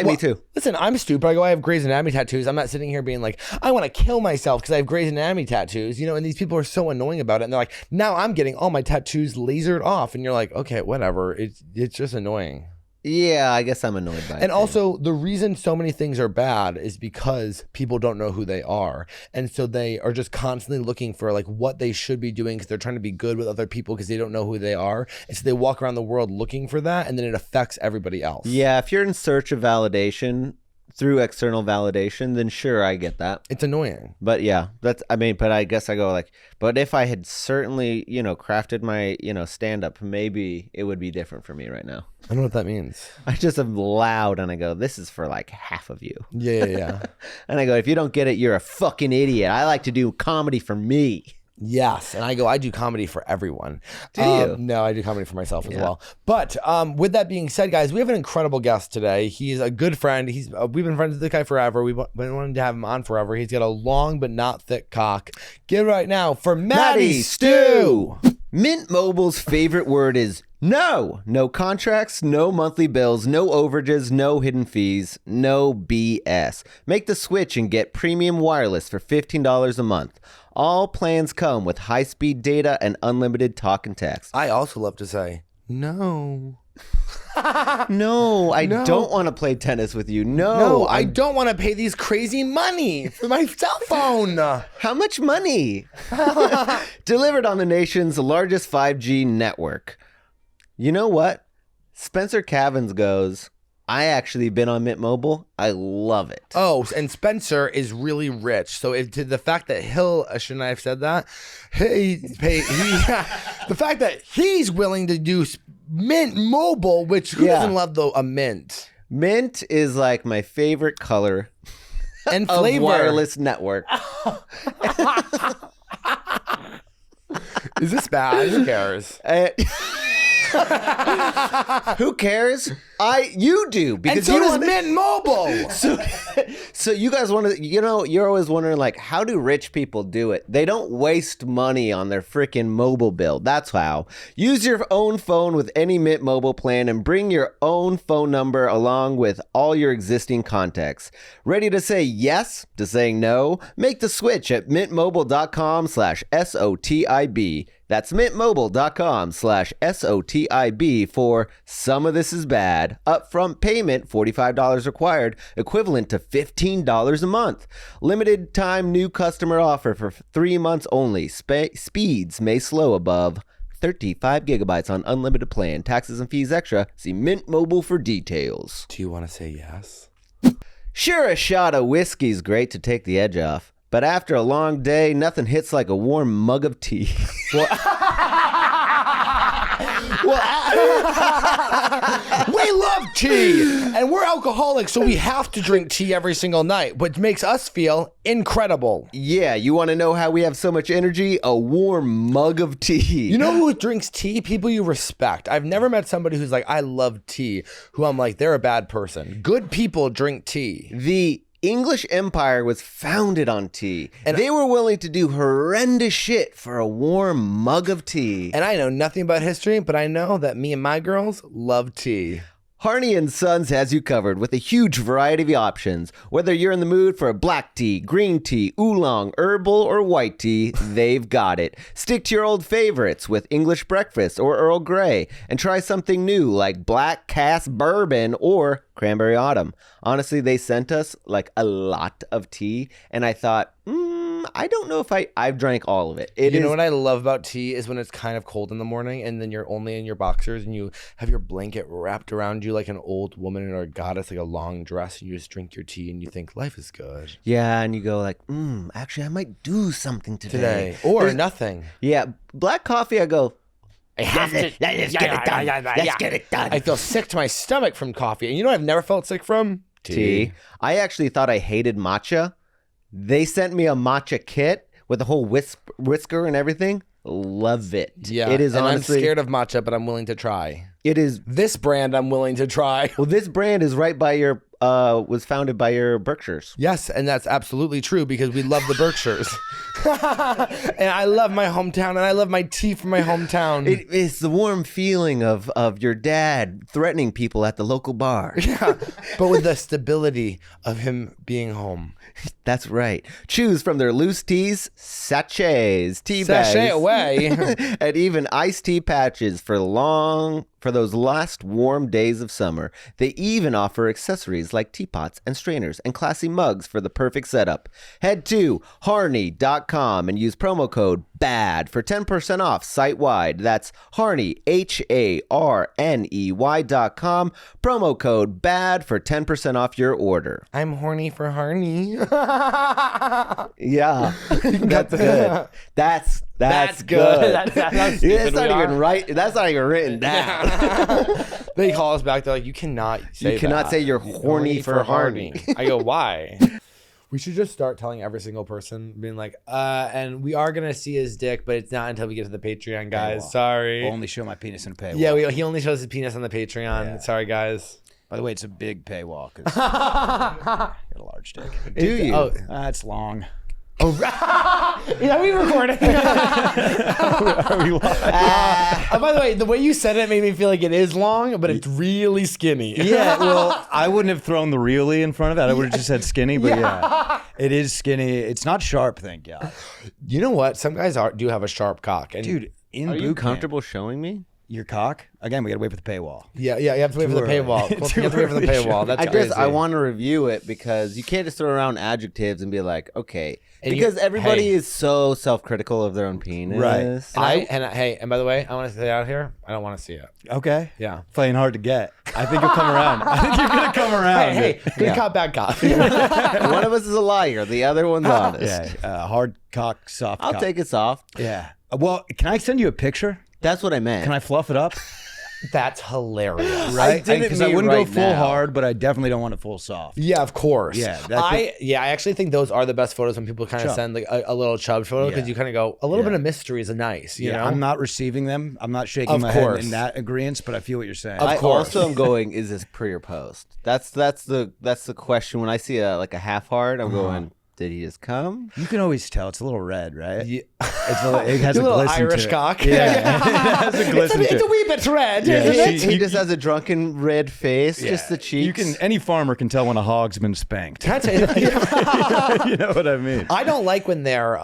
Me too. Listen, I'm stupid. I go, I have Grey's Anatomy tattoos. I'm not sitting here being like, I want to kill myself because I have Grey's Anatomy tattoos, you know, and these people are so annoying about it. And they're like, now I'm getting all my tattoos lasered off. And you're like, okay, whatever. It's just annoying. Yeah, I guess I'm annoyed by it. And also, the reason so many things are bad is because people don't know who they are. And so they are just constantly looking for like what they should be doing because they're trying to be good with other people because they don't know who they are. And so they walk around the world looking for that, and then it affects everybody else. Yeah, if you're in search of validation through external validation, then sure, I get that. It's annoying. But yeah, but I guess I go like, but if I had certainly, crafted my, stand-up, maybe it would be different for me right now. I don't know what that means. I just am loud and I go, this is for like half of you. Yeah. And I go, if you don't get it, you're a fucking idiot. I like to do comedy for me. Yes, and I go, I do comedy for everyone. Do you? No, I do comedy for myself as well. But with that being said, guys, we have an incredible guest today. He's a good friend. We've been friends with this guy forever. We've been wanting to have him on forever. He's got a long but not thick cock. Get it right now for Matty Stu. Mint Mobile's favorite word is no. No contracts, no monthly bills, no overages, no hidden fees, no BS. Make the switch and get premium wireless for $15 a month. All plans come with high-speed data and unlimited talk and text. I also love to say, no. No, I don't want to play tennis with you. No, I don't want to pay these crazy money for my cell phone. How much money? Delivered on the nation's largest 5G network. You know what? Spencer Cavins goes, I actually been on Mint Mobile. I love it. Oh, and Spencer is really rich. So to the fact that shouldn't I have said that? The fact that he's willing to do Mint Mobile, which who doesn't love a mint? Mint is like my favorite color And of flavor. wireless network. Is this bad? Who cares? Who cares? You do, because And so you does wanna- Mint Mobile. So you guys want to, you're always wondering, like, how do rich people do it? They don't waste money on their freaking mobile bill. That's how. Use your own phone with any Mint Mobile plan and bring your own phone number along with all your existing contacts. Ready to say yes to saying no? Make the switch at mintmobile.com/SOTIB. That's mintmobile.com/SOTIB for Some of This Is Bad. Upfront payment, $45 required, equivalent to $15 a month. Limited time new customer offer for 3 months only. Speeds may slow above 35 gigabytes on unlimited plan. Taxes and fees extra. See Mint Mobile for details. Do you want to say yes? Sure, a shot of whiskey's great to take the edge off. But after a long day, nothing hits like a warm mug of tea. We love tea, and we're alcoholics, so we have to drink tea every single night, which makes us feel incredible. Yeah, you want to know how we have so much energy? A warm mug of tea. You know who drinks tea? People you respect. I've never met somebody who's like, I love tea, who I'm like, they're a bad person. Good people drink tea. The English Empire was founded on tea, and they were willing to do horrendous shit for a warm mug of tea. And I know nothing about history, but I know that me and my girls love tea. Harney Sons has you covered with a huge variety of options. Whether you're in the mood for a black tea, green tea, oolong, herbal, or white tea, they've got it. Stick to your old favorites with English breakfast or Earl Grey, and try something new like black cask bourbon or cranberry autumn. Honestly, they sent us like a lot of tea, and I thought, I don't know if I've drank all of it. You know what I love about tea is when it's kind of cold in the morning and then you're only in your boxers and you have your blanket wrapped around you like an old woman or a goddess, like a long dress, and you just drink your tea and you think life is good. Yeah, and you go like, actually, I might do something today. Or nothing. Yeah, black coffee, I go, I have to. let's get it done. Let's get it done. I feel sick to my stomach from coffee. And you know what I've never felt sick from? Tea. I actually thought I hated matcha. They sent me a matcha kit with a whole whisker and everything. Love it. Yeah, it is. And honestly, I'm scared of matcha, but I'm willing to try. It is. This brand I'm willing to try. Well, this brand is right by your. Was founded by your Berkshires. Yes, and that's absolutely true because we love the Berkshires. And I love my hometown, and I love my tea from my hometown. It's the warm feeling of your dad threatening people at the local bar. Yeah, but with the stability of him being home. That's right. Choose from their loose teas, sachets, tea bags, Sachet away. and even iced tea patches for those last warm days of summer. They even offer accessories like teapots and strainers and classy mugs for the perfect setup. Head to harney.com and use promo code BAD for 10% off site-wide. That's Harney, HARNEY.com. Promo code BAD for 10% off your order. I'm horny for Harney. Yeah, that's good. That's good. That's how That's stupid not we even are. right. That's not even written down. They call us back. They're like, you cannot say You cannot that. say you're horny for Harney. I go, why? We should just start telling every single person, being like, and we are going to see his dick, but it's not until we get to the Patreon, guys. Paywall. Sorry. I'll only show my penis in a paywall. Yeah, he only shows his penis on the Patreon. Yeah. Sorry, guys. By the way, it's a big paywall because I got a large dick. Do you? Oh, It's long. yeah, we recording. By the way, the way you said it made me feel like it is long, but it's really skinny. Yeah, well, I wouldn't have thrown the really in front of it. I would have just said skinny, but yeah, it is skinny. It's not sharp, thank God. You know what? Some guys do have a sharp cock. And Dude, in Are boot you camp, comfortable showing me? your cock? Again, we got to wait for the paywall. Yeah, you have to wait for the Too early. paywall. Cool, Too you have to wait for the early. paywall. That's crazy. I want to review it because you can't just throw around adjectives and be like, okay. And Because everybody hey. is so self-critical of their own penis. Right. And by the way, I want to say out here, I don't want to see it. Okay. Yeah. Playing hard to get. I think you'll come around. I think you're gonna come around. Hey, good cop, bad cop. One of us is a liar. The other one's honest. Yeah, hard cock, soft I'll cock. take it soft. Yeah. Well, can I send you a picture? That's what I meant. Can I fluff it up? That's hilarious. Right? didn't Because I mean wouldn't right go full now. hard, but I definitely don't want it full soft. Yeah, of course. Yeah, I actually think those are the best photos when people kind of Chub. send like a little chub photo because Yeah. you kind of go a little bit of mystery is nice. You know, I'm not receiving them. I'm not shaking Of my course. head in that agreement, but I feel what you're saying. Of I course. also am going. Is this pre or post? That's the question. When I see a half hard, I'm going. Did he just come? You can always tell it's a little red, right? Yeah. It has a little glisten Irish to it. cock. Yeah, it has a glisten it's to a it. wee bit red. Yeah, isn't it? He just has a drunken red face, just the cheeks. You can. Any farmer can tell when a hog's been spanked. Can I tell you that? You know what I mean? I don't like when they're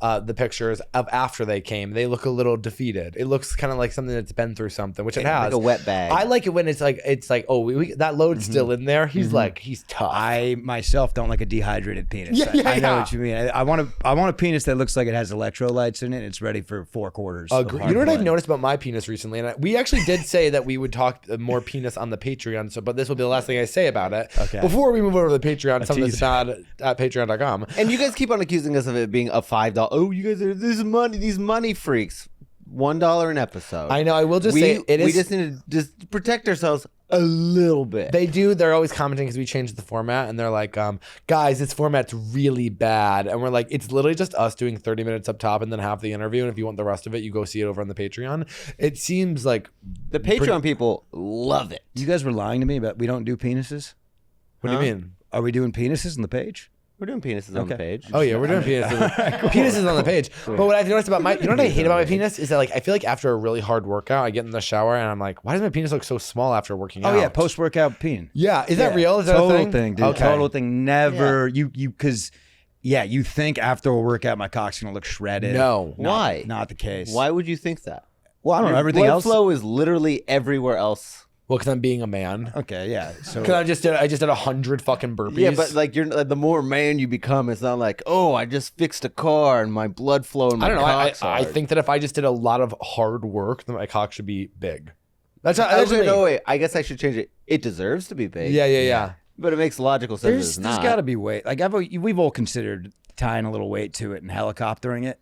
the pictures of after they came. They look a little defeated. It looks kind of like something that's been through something, which it has. like a wet bag. I like it when it's like oh that load's still in there. He's like he's tough. I myself don't like a dehydrated penis. Yeah, I know yeah. what you mean. I want a penis that looks like it has electrolytes in it. It's ready for 4 quarters. of Agree. hard You know what I've blood. noticed about my penis recently, and we actually did say that we would talk more penis on the Patreon. So, but this will be the last thing I say about it. Okay. Before we move over to the Patreon, something that's tease. bad at Patreon.com. And you guys keep on accusing us of it being a $5. Oh, you guys are these money freaks. $1 an episode. I know. I will just say it is. We just need to just protect ourselves a little bit. They're always commenting because we changed the format, and they're like, guys, this format's really bad. And we're like, it's literally just us doing 30 minutes up top and then half the interview. And if you want the rest of it, you go see it over on the Patreon. It seems like the Patreon people love it. You guys were lying to me about we don't do penises. What do you mean? Are we doing penises on the page? We're doing penises on the page. Oh yeah, we're doing penises. Penises on the page. But what I've noticed about you know what I hate about my penis is that like I feel like after a really hard workout, I get in the shower and I'm like, why does my penis look so small after working out? Oh yeah, post workout peen. Yeah, is that real? Is that total a thing? dude? Okay. Total thing. Never you because you think after a workout my cock's gonna look shredded. No. Why? Not the case. Why would you think that? Well, I don't know. Everything Blood else. flow is literally everywhere else. Well, because I'm being a man. Okay, yeah. So Because I just did 100 fucking burpees. Yeah, but like the more man you become, it's not like, oh, I just fixed a car and my blood flow and my I don't know. cock's I hard. think that if I just did a lot of hard work, then my cock should be big. That's Okay, me. no, wait. I guess I should change it. It deserves to be big. Yeah. But it makes logical sense. there's It's not. got to be weight. Like we've all considered tying a little weight to it and helicoptering it.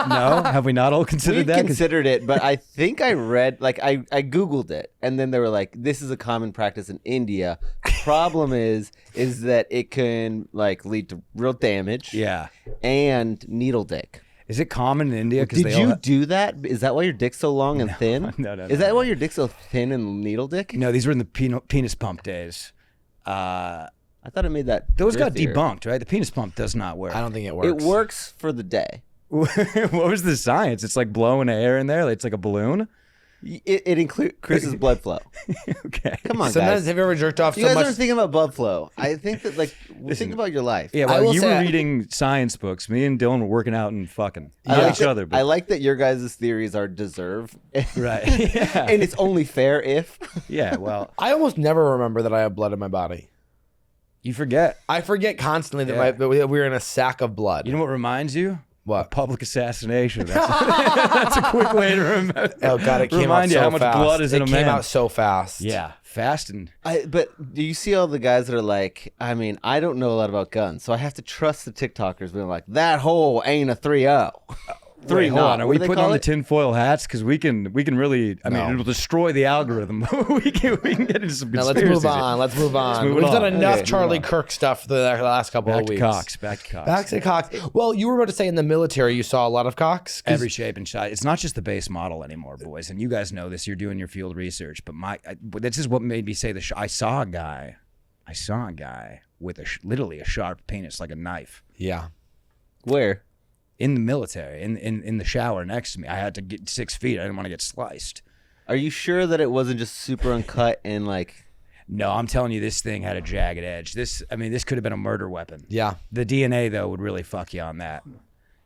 No, have we not all We considered that? 'Cause- considered it, but I think I read, like, I Googled it, and then they were like, this is a common practice in India. Problem is that it can, like, lead to real damage. Yeah. And needle dick. Is it common in India? 'Cause Did they all you do that? Is that why your dick's so long and thin? no, Is that why your dick's so thin and needle dick? No, these were in the penis pump days. I thought it made that. Those got girthier. debunked, right? The penis pump does not work. I don't think it works. It works for the day. What was the science? It's like blowing air in there. It's like a balloon. It increases blood flow. Okay. Come on, Sometimes guys. have you ever jerked off You so guys much? aren't thinking about blood flow. I think that, like, think about your life. Yeah, I well, will you say- were reading science books. Me and Dylan were working out and fucking I not like each that- other. But I like that your guys' theories are deserve. right. Yeah. And it's only fair if. Yeah. Well, I almost never remember that I have blood in my body. you forget. I forget constantly that, Yeah. that we're in a sack of blood. You know what reminds you? What? Public assassination. That's a quick way to remember. Oh god, it came Remind out you so how much fast. blood is in it a came man. out so fast. Yeah, fast and But do you see all the guys that are like, I mean, I don't know a lot about guns, so I have to trust the TikTokers being like, that hole ain't a 3-0. Wait, hold on. Are What we do they putting call on the it? tinfoil hats? Because we can really. I mean, No. it'll destroy the algorithm. we can get into some Now conspiracy. let's move on. Let's move on. move We've on. done enough Okay, Charlie move on. Kirk stuff the last couple Back of to weeks. Cox. Back to Cox. Back to Cox. Well, you were about to say in the military you saw a lot of cocks. 'Cause- Every shape and size. It's not just the base model anymore, boys. And you guys know this. You're doing your field research. But this is what made me say I saw a guy with literally a sharp penis, like a knife, Yeah. Where? in the military, in the shower next to me. I had to get 6 feet. I didn't want to get sliced. Are you sure that it wasn't just super uncut and like. No, I'm telling you, this thing had a jagged edge. This could have been a murder weapon. Yeah. The DNA though would really fuck you on that.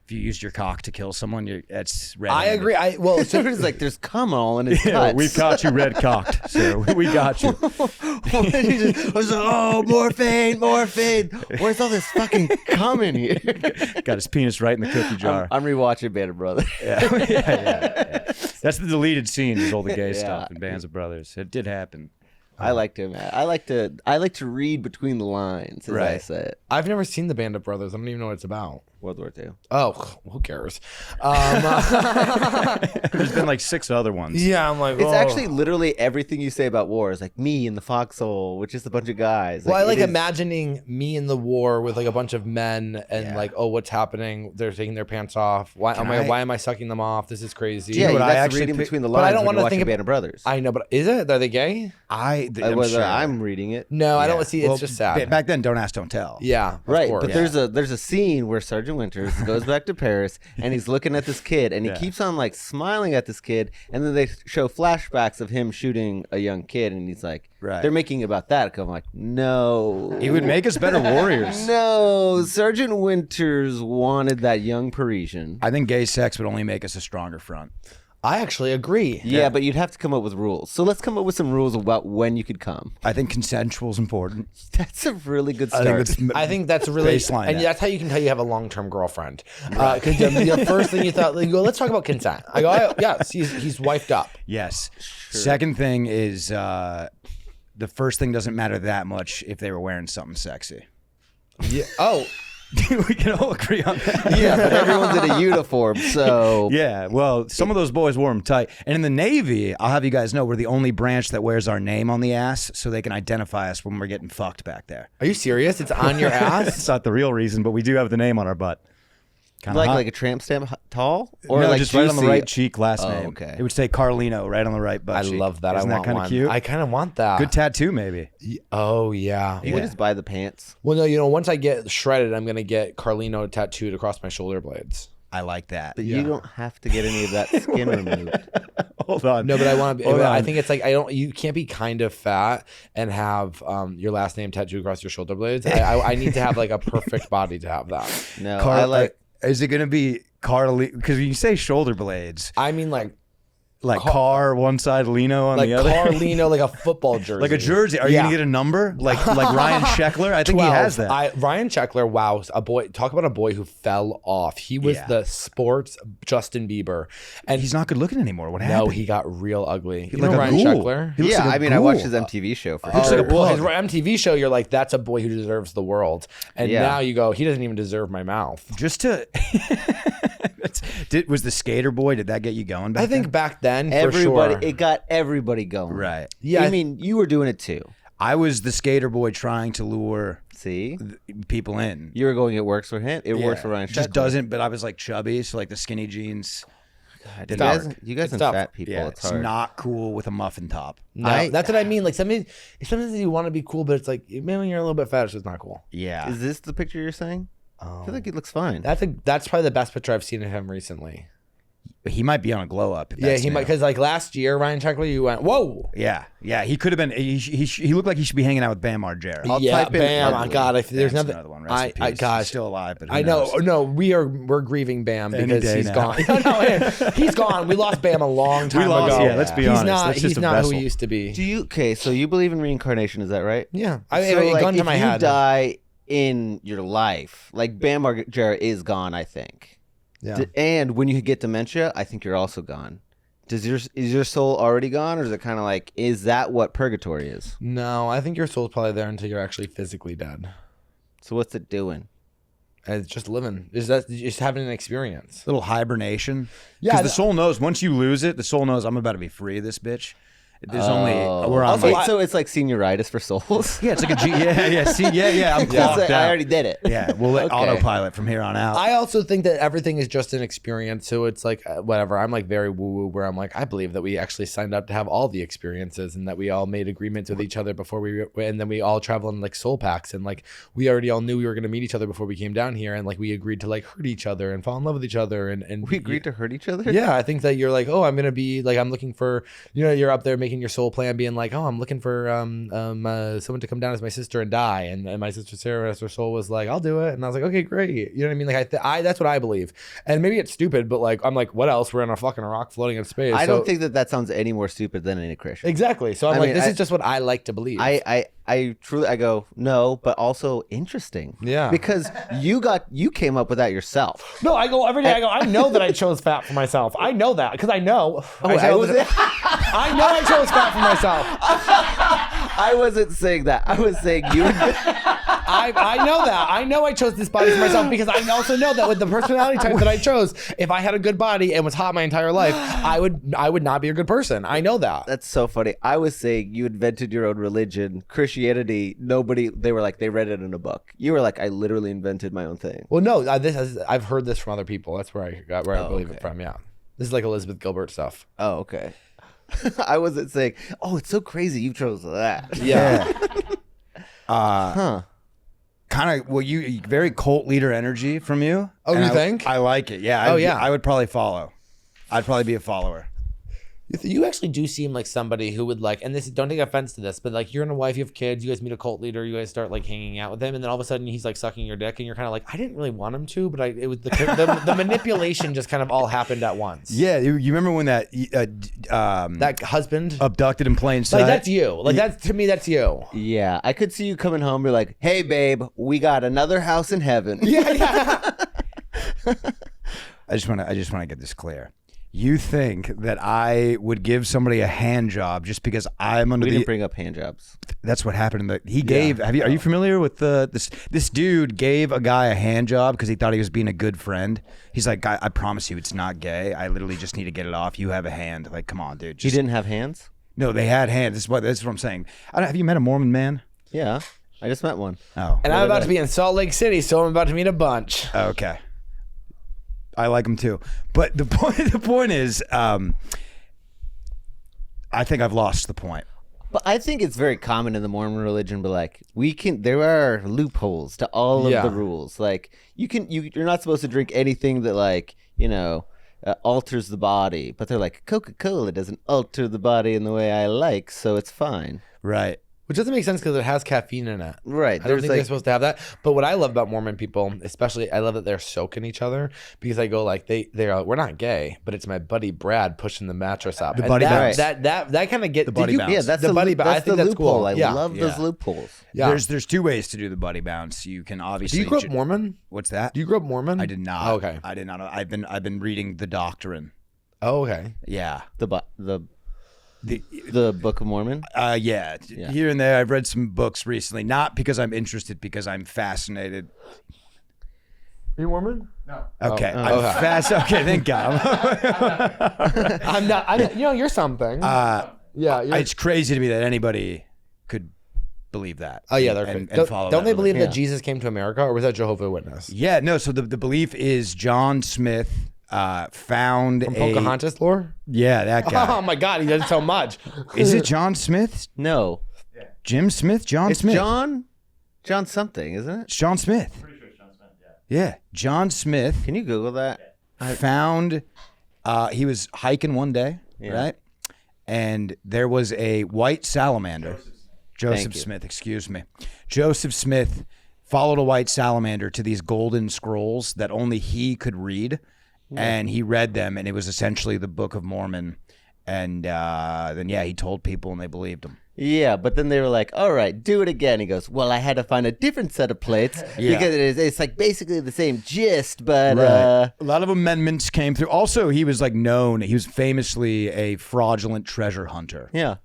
If you used your cock to kill someone, that's red. I agree. So Somebody's like, there's cum all in his Yeah, cuts. we've caught you red cocked, sir. We got you. I was like, oh, morphine. Where's all this fucking cum in here? Got his penis right in the cookie jar. I'm rewatching Band of Brothers. Yeah. That's the deleted scenes, is all the gay Yeah. stuff in Bands of Brothers. It did happen. I like to. I like to read between the lines, as I Right. say it. I've never seen the Band of Brothers. I don't even know what it's about. World War II. Oh, who cares? There's been like 6 other ones. Yeah, I'm like, It's oh. actually literally everything you say about war is like me and the Foxhole, which is a bunch of guys. Well, I like it is- imagining me in the war with like a bunch of men and Yeah. like, oh, what's happening? They're taking their pants off. Why? Can I'm like, I- why am I sucking them off? This is crazy. Yeah, what that's I actually reading pick- between the but I lines. don't when wanna you're think watching of- Band of Brothers. I know, but is it? Are they gay? I'm Whether sure. I'm reading it. No, I Yeah. don't see. It's Well, just sad. Back then, don't ask, don't tell. Yeah, of Right, course. but there's a scene where Sergeant Winters goes back to Paris and he's looking at this kid and he Yeah. keeps on like smiling at this kid, and then they show flashbacks of him shooting a young kid, and he's like, Right. they're making it about that. I'm like, no, It would make us better warriors. no, Sergeant Winters wanted that young Parisian. I think gay sex would only make us a stronger front. I actually agree. Yeah, but you'd have to come up with rules. So let's come up with some rules about when you could come. I think consensual is important. That's a really good I start. think that's I think that's really, Baseline and that. that's how you can tell you have a long-term girlfriend. Because the first thing you thought, you go, let's talk about consent. I go, yes, he's wifed up. Yes. Second thing is the first thing doesn't matter that much if they were wearing something sexy. Yeah. Oh, We can all agree on that. yeah, but everyone's in a uniform, so Yeah, well, some of those boys wore them tight. And in the Navy, I'll have you guys know, we're the only branch that wears our name on the ass so they can identify us when we're getting fucked back there. are you serious? It's on your ass? It's not the real reason, but we do have the name on our butt. Kinda hot. like a tramp stamp tall, or no, like just right on the juicy? right cheek, last Oh, name. okay. It would say Carlino right on the right butt I cheek. love that. Isn't I that want kind one. of cute? I kind of want that. Good tattoo, maybe. Oh yeah. You can just buy the pants. Well, no, once I get shredded, I'm gonna get Carlino tattooed across my shoulder blades. I like that. But you don't have to get any of that skin removed. Hold on. No, but I want to. Hold I on. think it's like you can't be kind of fat and have your last name tattooed across your shoulder blades. I need to have like a perfect body to have that. No, Car- I like. Is it going to be Carly? Because when you say shoulder blades, I mean like car one side, Lino on the other. Carlino, like a football jersey, Like a jersey. Are you Yeah. gonna get a number? Like Ryan Sheckler? I think 12. he has that. Ryan Sheckler, wow, a boy. Talk about a boy who fell off. He was Yeah. the sports Justin Bieber, and He's not good looking anymore. What no, happened? he got real ugly. You like know a Ryan ghoul. Sheckler? He looks Yeah, like a I mean, I watched ghoul. his MTV show for looks sure. like a Well, his pug. MTV show, you're like, that's a boy who deserves the world. And Yeah. now you go, he doesn't even deserve my mouth. Just to. Was the skater boy? Did that get you going? Back I think then? back then, for Everybody, sure. it got everybody going. Right. Yeah, I mean, you were doing it too. I was the skater boy trying to lure See, people in. you were going. It works for him. It works Yeah. for Ryan. Just Sheckler. doesn't. But I was like chubby, so like the skinny jeans. You tough. guys It's and tough. fat people. Yeah, it's it's hard. not cool with a muffin top. No, that's what I mean. Like sometimes you want to be cool, but it's like maybe when you're a little bit fat, it's just not cool. Yeah. Is this the picture you're saying? I feel like it looks fine. That's probably the best picture I've seen of him recently. He might be on a glow up. Yeah, he might, because like last year, Ryan Sheckler, you went, whoa. Yeah, he could have been. He looked like he should be hanging out with Bam Margera. I'll Yeah, type in Bam. ugly. Oh God, there's Bam's nothing. another one. Rest in peace. gosh, He's still alive, but who I know. knows? No, we're grieving Bam Any because day he's now. gone. No, he's gone. We lost Bam a long time lost- ago. yeah, let's be he's honest. Not, That's just he's a not who vessel. he used to be. Do you? Okay, so you believe in reincarnation? Is that right? Yeah, So, like, gun to if my you head. die in your life, like Bam Margera is gone, I think. Yeah. And when you get dementia, I think you're also gone. Is your soul already gone, or is it kind of like, is that what purgatory is? No, I think your soul's probably there until you're actually physically dead. So what's it doing? And it's just living. Just having an experience. Little hibernation. Yeah, because the soul knows once you lose it, the soul knows I'm about to be free of this bitch. There's only we're on. Also, my- so it's like senioritis for souls. yeah, it's like a G. Yeah. See, yeah. I'm It's clocked like, I out. already did it. Yeah, we'll let Okay. autopilot from here on out. I also think that everything is just an experience. So it's like, whatever. I'm like very woo-woo where I'm like, I believe that we actually signed up to have all the experiences and that we all made agreements with each other before and then we all travel in like soul packs. And like, we already all knew we were going to meet each other before we came down here. And like, we agreed to like hurt each other and fall in love with each other. And We agreed to hurt each other. Yeah, I think that you're like, oh, I'm gonna be like, I'm looking for, you're up there making your soul plan, being like, oh, I'm looking for someone to come down as my sister and die, and my sister Sarah, as her soul, was like, I'll do it, and I was like, okay, great, you know what I mean? Like, I that's what I believe, and maybe it's stupid, but like, I'm like, what else? We're in a fucking rock floating in space. I So- don't think that sounds any more stupid than any Christian. exactly. So I'm I like, mean, this I- is just what I like to believe. I truly go no, but also interesting. Yeah. because you came up with that yourself. no, I go every day. I go, I know that I chose fat for myself. I know that because I know. I know I know I chose fat for myself. I wasn't saying that. I was saying you. I know that. I know I chose this body for myself because I also know that with the personality type that I chose, if I had a good body and was hot my entire life, I would not be a good person. I know that. That's so funny. I was saying you invented your own religion, Christianity. Nobody. They were like they read it in a book. You were like I literally invented my own thing. Well, no, I've heard this from other people. That's where I believe it from. Yeah, this is like Elizabeth Gilbert stuff. Oh, okay. I wasn't saying. Oh, it's so crazy. You chose that. Yeah. Huh. Kind of. Well, you very cult leader energy from you. Oh, and you I think? I like it. Yeah. Oh, yeah. I would probably follow. I'd probably be a follower. You actually do seem like somebody who would like, and this don't take offense to this, but like you're and a wife, you have kids, you guys meet a cult leader, you guys start like hanging out with him, and then all of a sudden he's like sucking your dick, and you're kind of like, I didn't really want him to, but it was the manipulation just kind of all happened at once. Yeah. You remember when that That husband, abducted in plain sight? like that's you, like that's to me, that's you. Yeah, I could see you coming home. And be like, "Hey, babe, we got another house in heaven." Yeah. I just want to get this clear. You think that I would give somebody a hand job just because I'm under We the? didn't bring up hand jobs. That's what happened. He gave. Are you familiar with this dude gave a guy a hand job because he thought he was being a good friend. He's like, I promise you, it's not gay. I literally just need to get it off. You have a hand. Like, come on, dude. He didn't have hands. No, they had hands. This is what I'm saying. Have you met a Mormon man? Yeah, I just met one. Oh, And I'm about to be in Salt Lake City, so I'm about to meet a bunch. okay. I like him too, but the point is, I think I've lost the point. But I think it's very common in the Mormon religion, but like there are loopholes to all of Yeah. the rules. Like you're not supposed to drink anything that like, alters the body, but they're like Coca-Cola doesn't alter the body in the way I like, so it's fine. Right. Which doesn't make sense because it has caffeine in it. Right. I don't think they're supposed to have that. But what I love about Mormon people, especially, I love that they're soaking each other because I go like they're we're not gay, but it's my buddy Brad pushing the mattress up. The And buddy that, bounce. that kind of get The buddy bounce. Yeah, that's the buddy bounce. I that's think the that's loophole. cool. I Yeah. love those Yeah. loopholes. Yeah. There's two ways to do the buddy bounce. You can obviously. Do you grow up Mormon? What's that? Do you grow up Mormon? I did not. Oh, okay. I did not. I've been reading the doctrine. Oh, okay. Yeah. The Book of Mormon. Yeah. Here and there, I've read some books recently. Not because I'm interested, because I'm fascinated. Are you Mormon? No. Okay. Oh, I'm okay. Okay. Thank God. I'm not. You're something. Yeah. It's crazy to me that anybody could believe that. Oh yeah, they're and don't, follow. don't that they believe religion. that Jesus came to America, or was that Jehovah's Witness? Yeah. No. So the belief is John Smith found From a Pocahontas lore? Yeah, that guy. Oh my God, he does so much. Is it John Smith? No, Jim Smith? John it's Smith? John something, isn't it? It's John Smith. Pretty sure it's John Smith, yeah. Yeah, John Smith Can you Google that? found. He was hiking one day, Yeah. right? And there was a white salamander. Joseph Thank you. Smith, excuse me. Joseph Smith followed a white salamander to these golden scrolls that only he could read. And he read them, and it was essentially the Book of Mormon. And then, he told people, and they believed him. Yeah, but then they were like, "All right, do it again." He goes, "Well, I had to find a different set of plates Yeah. because it's like basically the same gist, but A lot of amendments came through. Also, he was like known. He was famously a fraudulent treasure hunter. yeah."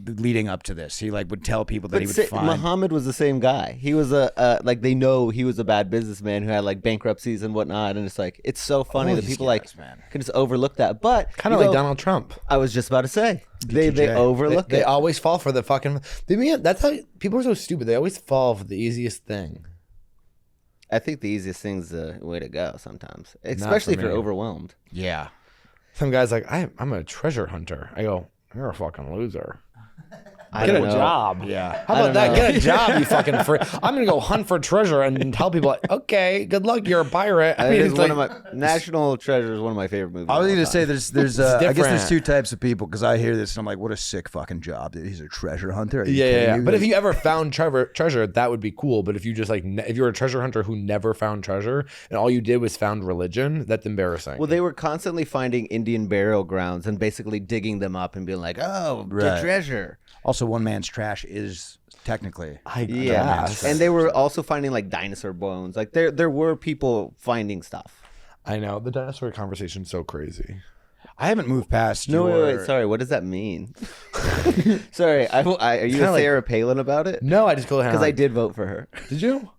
Leading up to this, he like would tell people that But he would find. Muhammad was the same guy. He was like they know he was a bad businessman who had like bankruptcies and whatnot, and it's like it's so funny All that these people guys, like man. can just overlook that. But Kind of you like know, Donald Trump. I was just about to say they BTJ. overlook They it. always fall for the fucking. That's how people are so stupid. They always fall for the easiest thing. I think the easiest thing's the way to go sometimes, especially if for you're me. overwhelmed. Yeah. Some guy's like, I'm a treasure hunter. I go, you're a fucking loser. I Get don't a know. job. Yeah. How about that? Get a job, you fucking freak. I'm gonna go hunt for treasure and tell people, like, okay, good luck. You're a pirate. I mean, It's it's one like, of my National Treasure is one of my favorite movies. I was of all going to say time. there's I guess different. there's two types of people because I hear this and I'm like, what a sick fucking job, dude. He's a treasure hunter. Are you yeah. kidding me? But if you ever found treasure, that would be cool. But if you just like, if you're a treasure hunter who never found treasure and all you did was found religion, that's embarrassing. Well, they were constantly finding Indian burial grounds and basically digging them up and being like, "Oh, Right. get treasure." also one man's trash is technically Yeah, guess. and they were also finding like dinosaur bones. Like there were people finding stuff. I know the dinosaur conversation's so crazy. I haven't moved past. No, your... wait. Sorry, what does that mean? Sorry, are you a Sarah Palin about it? No, I just go Because I did vote for her. Did you?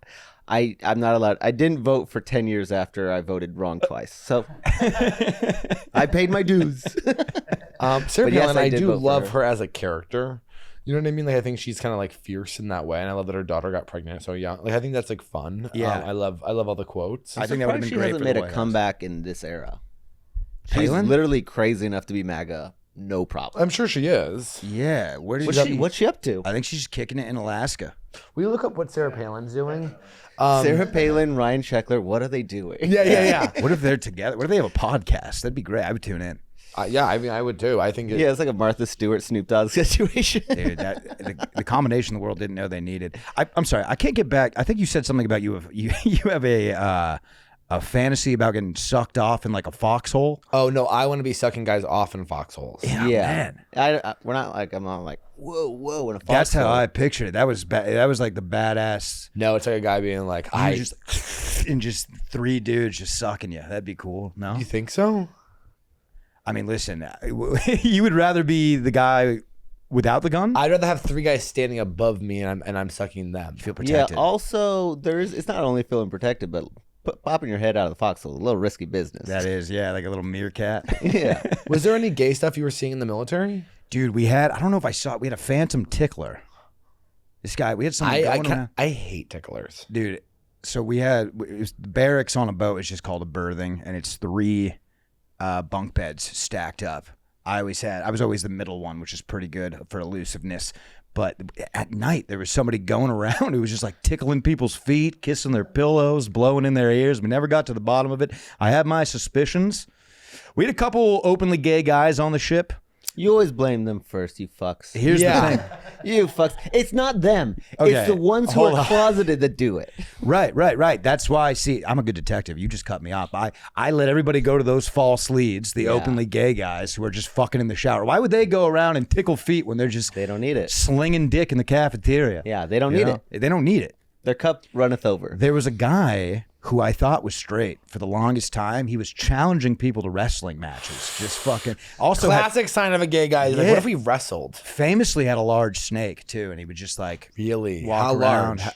I'm not allowed. I didn't vote for 10 years after I voted wrong twice. So I paid my dues. Sarah But yes, Palin, I I did do vote for love her. her as a character. You know what I mean? Like, I think she's kind of like fierce in that way, and I love that her daughter got pregnant so young. Like, I think that's like fun. Yeah. I love all the quotes. I think that would have been she great hasn't for made the a White House. comeback in this era. She's Palin? literally crazy enough to be MAGA. No problem. I'm sure she is. Yeah, where did What's she up to? I think she's kicking it in Alaska. Will you look up what Sarah Palin's doing? Sarah Palin, Ryan Sheckler, what are they doing? Yeah. What if they're together? What if they have a podcast? That'd be great. I would tune in. Yeah, I mean, I would too. I think Yeah, it's like a Martha Stewart, Snoop Dogg situation. Dude, the combination the world didn't know they needed. I'm sorry, I can't get back. I think you said something about you have a fantasy about getting sucked off in like a foxhole. Oh no, I want to be sucking guys off in foxholes. Yeah, man. We're not like, I'm not like, whoa, in a That's how foxhole. I pictured it. That was that was like the badass. No, it's like a guy being like, I just and just three dudes just sucking you. That'd be cool. No, You think so? I mean, listen, you would rather be the guy without the gun. I'd rather have three guys standing above me and I'm sucking them. feel Yeah, protected. also, it's not only feeling protected, but popping your head out of the foxhole is a little risky business. That is, yeah, like a little meerkat. Yeah. Was there any gay stuff you were seeing in the military? Dude, we had, I don't know if I saw it, we had a Phantom Tickler. This guy, we had something going around. I hate ticklers. Dude, so we had, it was barracks on a boat. It's just called a berthing, and it's 3 bunk beds stacked up. I was always the middle one, which is pretty good for elusiveness. But at night, there was somebody going around who was just like tickling people's feet, kissing their pillows, blowing in their ears. We never got to the bottom of it. I had my suspicions. We had a couple openly gay guys on the ship. You always blame them first, you fucks. Here's the thing. You fucks. It's not them. Okay, It's the ones who hold are on. closeted that do it. Right. That's why, see, I'm a good detective. You just cut me off. I let everybody go to those false leads, the openly gay guys who are just fucking in the shower. Why would they go around and tickle feet when they're just They don't need it. slinging dick in the cafeteria? Yeah, they don't You need know? it. They don't need it. Their cup runneth over. There was a guy who I thought was straight for the longest time. He was challenging people to wrestling matches. Just fucking. Also, Classic sign of a gay guy. He's like, Yeah. what if we wrestled? famously had a large snake too, and he would just like Really? walk How around. large?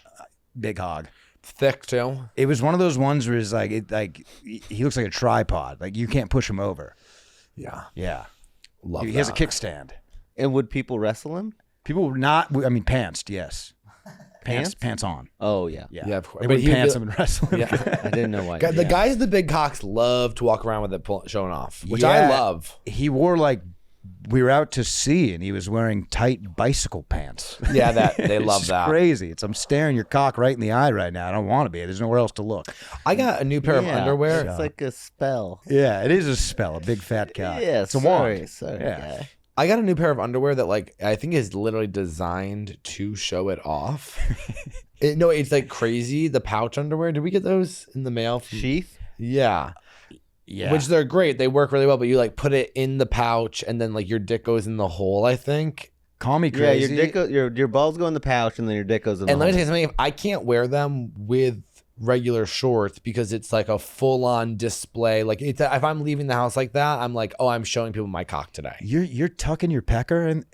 Big hog. Thick too? It was one of those ones where it's like he looks like a tripod. Like you can't push him over. Yeah. Yeah. Love He has a that. kickstand. And would people wrestle him? People were not. I mean, pantsed. Yes. Pants? Pants on. Oh, yeah. Yeah. Yeah, of course. They But would he would pants be- him and wrestle him. Yeah. I didn't know why. The guys with the big cocks love to walk around with it showing off, which Yeah. I love. He wore like we were out to sea, and he was wearing tight bicycle pants. Yeah, that they It's love just that. crazy. I'm staring your cock right in the eye right now. I don't want to be. There's nowhere else to look. I got a new pair of Yeah, underwear. It's like a spell. Yeah, it is a spell. A big fat cock. Yeah, it's a sorry, wand. sorry, Yeah. guy. I got a new pair of underwear that like I think is literally designed to show it off. No, it's like crazy. The pouch underwear. Did we get those in the mail? Sheath? Yeah. Yeah. Which they're great. They work really well, but you like put it in the pouch and then like your dick goes in the hole, I think. Call me Yeah, crazy. your dick, your balls go in the pouch, and then your dick goes in And the let me hole. tell you something, I can't wear them with regular shorts because it's like a full-on display. Like it's if I'm leaving the house like that, I'm like, oh, I'm showing people my cock today. You're tucking your pecker, and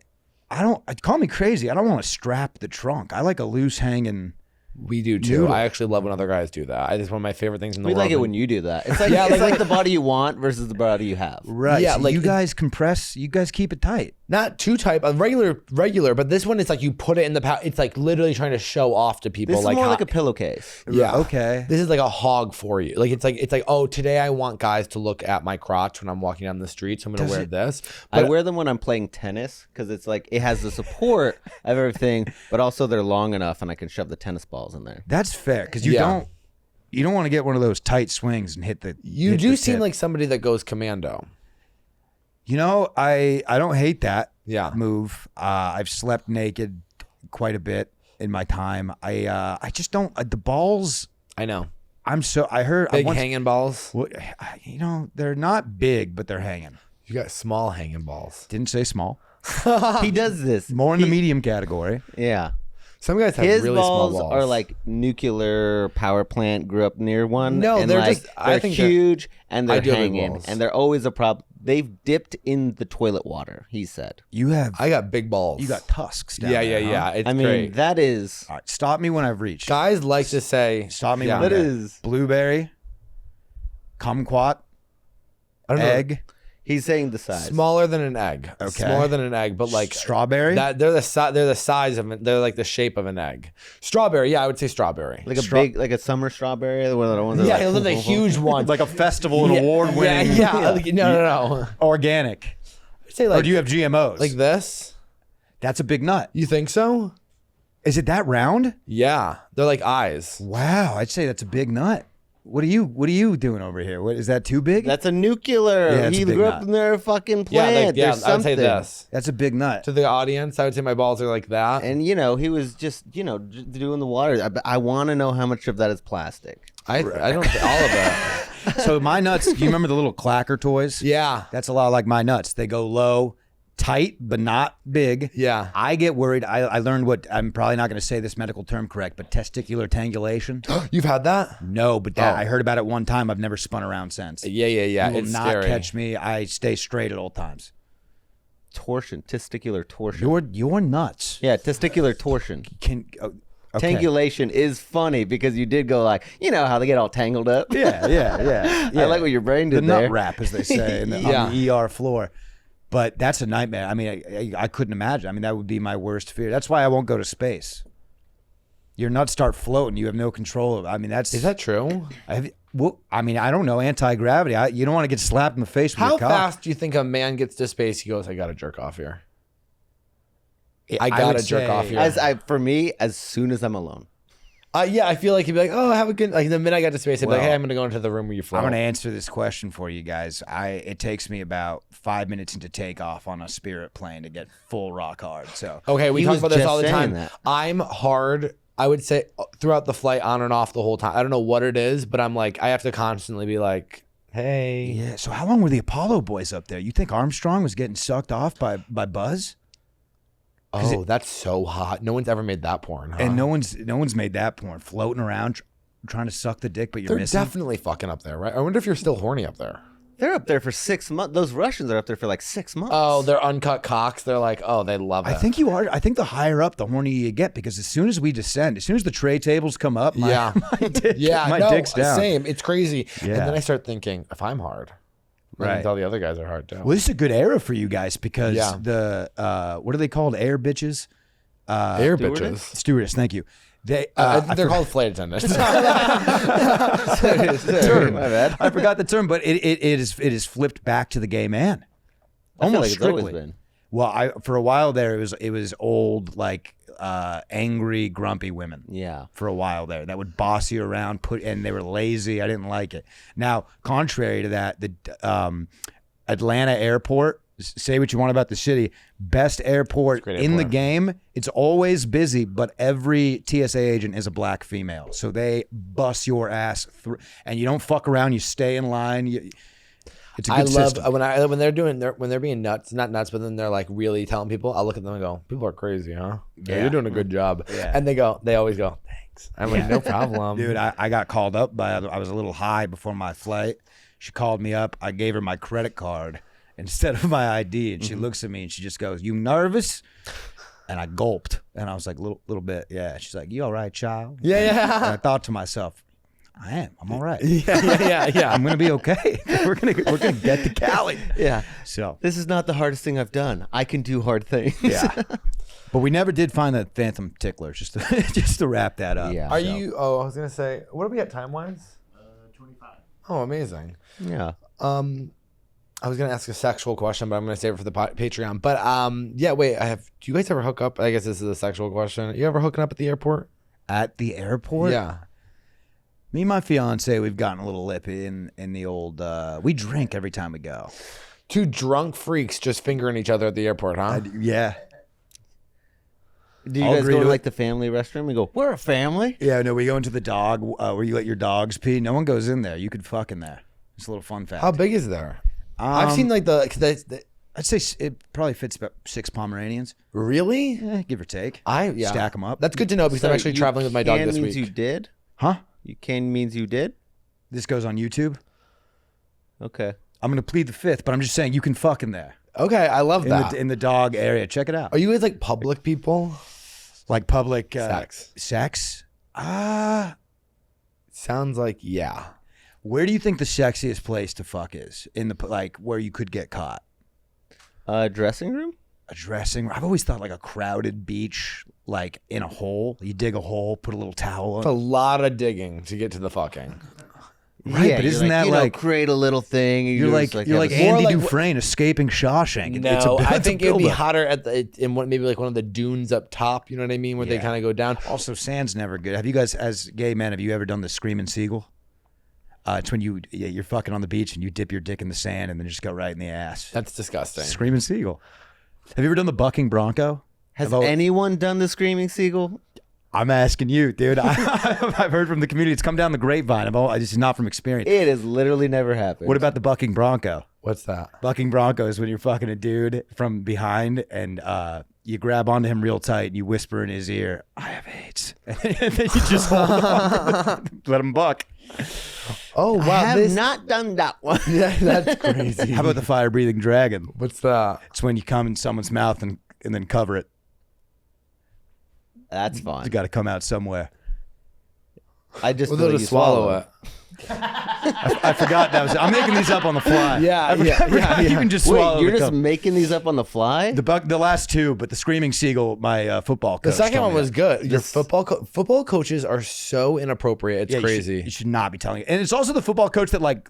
call me crazy. I don't want to strap the trunk. I like a loose hanging. We do too. Noodle. I actually love when other guys do that. It's one of my favorite things in the We world. like it when you do that. It's like, Yeah, it's like- like the body you want versus the body you have. Right. Yeah, so like you guys compress. You guys keep it tight. Not too tight, but regular. But this one is like you put it in the pouch. It's like literally trying to show off to people. This is like more how- like a pillowcase. Yeah. Okay. This is like a hog for you. Like it's like oh, today I want guys to look at my crotch when I'm walking down the street, so I'm gonna Does wear it- this. I But wear them when I'm playing tennis because it's like it has the support of everything, but also they're long enough and I can shove the tennis balls in there. That's fair because you Yeah. don't want to get one of those tight swings and hit the. you hit do the seem tip. like somebody that goes commando. You know, I don't hate that Yeah. move. I've slept naked quite a bit in my time. I just don't the balls. I know. I heard Big I once, hanging balls. Well, you know, they're not big, but they're hanging. You got small hanging balls. Didn't say small. He does this. More in the medium category. Yeah. Some guys have His really balls, small balls. are like nuclear power plant. Grew up near one. No, and they're like, just- I they're think they're- huge and I they're do have big hanging, balls. and they're always a problem. they've dipped in the toilet water. He said. I got big balls. You got tusks down Yeah, there, yeah, huh? yeah. It's I mean, great. that is. All right, stop me when I've reached. Guys like to say. Stop me Yeah. when That I'm is. blueberry, kumquat, I don't know. egg, He's saying the size. Smaller than an egg. Okay. Smaller than an egg, but like strawberry. that. They're the size of it. They're like the shape of an egg. Strawberry. Yeah, I would say strawberry. Like a big, like a summer strawberry. One of the ones. that yeah, are those are the huge ones. like a festival and Yeah, award winning. Yeah, yeah. Like, no. Organic. I'd say Or like do you have GMOs? like this. That's a big nut. You think so? Is it that round? Yeah, they're like eyes. Wow, I'd say that's a big nut. What are you doing over here? What is that too big? That's a nuclear. Yeah, it's He a big grew nut. up in their fucking Yeah, plant. like, yeah. There's I would say something. this That's a big nut. to the audience. I would say my balls are like that. And you know, he was just doing the water. I want to know how much of that is plastic. I don't all of it. So my nuts, do you remember the little clacker toys? Yeah, That's a lot like my nuts. They go low, tight, but not big. yeah. I get worried. I learned what, I'm probably not going to say this medical term correct, but testicular tangulation. You've had that? No, but I heard about it one time. I've never spun around since. Yeah, yeah, yeah. You will It's not scary. catch me. I stay straight at all times. Torsion, testicular torsion. You're nuts. Yeah, testicular torsion. Okay. Tangulation is funny because you did go like, you know how they get all tangled up. Yeah. I like what your brain The did nut there. wrap, as they say, on the ER floor. But that's a nightmare. I mean, I couldn't imagine. I mean, that would be my worst fear. That's why I won't go to space. Your nuts start floating. You have no control of it. I mean, Is that true? I mean, I don't know. Anti-gravity. You don't want to get slapped in the face with How your cock. fast do you think a man gets to space? He goes, I got to jerk off here. I would gotta jerk say- off here. For me, as soon as I'm alone. Yeah, I feel like he'd be like, oh, have a good. Like the minute I got to space, I'd be like, Well, hey, I'm gonna go into the room where you float. I'm going to answer this question for you guys. It takes me about 5 minutes into takeoff on a Spirit plane to get full rock hard. So Okay, we He talk was about this just all the saying time. that. I'm hard. I would say throughout the flight, on and off the whole time. I don't know what it is, but I'm like, I have to constantly be like, hey. yeah. So how long were the Apollo boys up there? You think Armstrong was getting sucked off by Buzz? Oh, that's so hot. No one's ever made that porn, huh? And no one's made that porn, floating around trying to suck the dick, but you're They're missing. definitely fucking up there, right? I wonder if you're still horny up there. They're up there for 6 months. Those Russians are up there for like 6 months. Oh, they're uncut cocks. They're like, oh, they love it. I think you are. I think the higher up, the hornier you get, because as soon as we descend, as soon as the tray tables come up, my dick's down. Same. It's crazy. And Yeah. then I start thinking, if I'm hard, then I Right. can tell the other guys are hard too. Well, this is a good era for you guys because Yeah. the what are they called? Air bitches. Air stewardess? bitches. Stewardess. Thank you. They. I think they're called flight attendants. Term. My bad. I forgot the term, but it is flipped back to the gay man. I feel Almost like it's always strictly. been. Well, for a while there, it was old, like angry, grumpy women. Yeah. For a while there, that would boss you around, and they were lazy. I didn't like it. Now, contrary to that, the Atlanta airport. Say what you want about the city. Best airport great in the airport. game. It's always busy, but every TSA agent is a black female, so they bust your ass through. And you don't fuck around. You stay in line. It's a good I love system. when they're being nuts, not nuts, but then they're like really telling people. I look at them and go, "People are crazy, huh? Yeah, you're doing a good job." Yeah. And they always go, "Thanks." I'm like, "No problem, Dude, I got called up I was a little high before my flight. She called me up. I gave her my credit card instead of my ID, and she looks at me and she just goes, "You nervous?" And I gulped, and I was like, little bit, yeah. She's like, "You all right, child?" Yeah. And I thought to myself, I am. I'm all right. yeah. I'm gonna be okay. we're gonna get to Cali. Yeah. So This is not the hardest thing I've done. I can do hard things. yeah, but we never did find that Phantom Tickler. Just to wrap that up. Yeah. Are you? Oh, I was gonna say, what are we at time wise? 25. Oh, amazing. Yeah. I was gonna ask a sexual question, but I'm gonna save it for the Patreon. But yeah, wait. Do you guys ever hook up? I guess this is a sexual question. You ever hooking up at the airport? At the airport? Yeah. Me and my fiance, we've gotten a little lippy in the old. We drink every time we go. Two drunk freaks just fingering each other at the airport, huh? Yeah. Do you I'll guys agree go to to like the family restroom? We go, we're a family. Yeah, no, we go into the dog where you let your dogs pee. No one goes in there. You could fuck in there. It's a little fun fact. How big is there? I've seen like the I'd say it probably fits about 6 Pomeranians. really. Give or take. Yeah. Stack 'em up. That's good to know because I'm actually you traveling with my dog can this means week. you did? Huh? You can means you did? This goes on YouTube. Okay. I'm gonna plead the fifth, but I'm just saying you can fuck in there Okay, I love that. in the dog area. Check it out. Are you guys like public people? Like public Sex. Sex? Sounds like yeah. Where do you think the sexiest place to fuck is? In the like where you could get caught? Dressing room? A dressing room. I've always thought like a crowded beach, like in a hole. You dig a hole, put a little towel It's a on. lot of digging to get to the fucking. Right, Yeah, but you're isn't that you know, like create a little thing? you're like just, you're like have a- More Andy like- Dufresne escaping Shawshank. It's No, I it's think it would be buildup. hotter at in maybe like one of the dunes up top. You know what I mean, where they Yeah. kind of go down. Also, sand's never good. Have you guys, as gay men, have you ever done the screaming seagull? It's when you're fucking on the beach and you dip your dick in the sand and then just go right in the ass. That's disgusting. Screaming seagull. Have you ever done the bucking bronco? Has I've al- anyone done the screaming seagull? I'm asking you, dude. I've heard from the community. It's come down the grapevine. This is not from experience. It has literally never happened. What about the bucking bronco? What's that? Bucking bronco is when you're fucking a dude from behind and you grab onto him real tight and you whisper in his ear, "I have AIDS," and then you just hold on, let him buck. Oh wow, I have this not done that one. yeah, that's crazy. How about the fire breathing dragon? What's that? It's when you come in someone's mouth and then cover it. That's fun. You got to come out somewhere. I just Well, feel they'll like just you swallow it. I forgot that was. I'm making these up on the fly. Yeah, I forgot yeah. you can just Wait, swallow. you're the just cum. making these up on the fly? The last two, but the screaming seagull, my football coach. The second told one me was that. good. Your football coaches are so inappropriate. It's Yeah, crazy. You should not be telling it. And it's also the football coach that like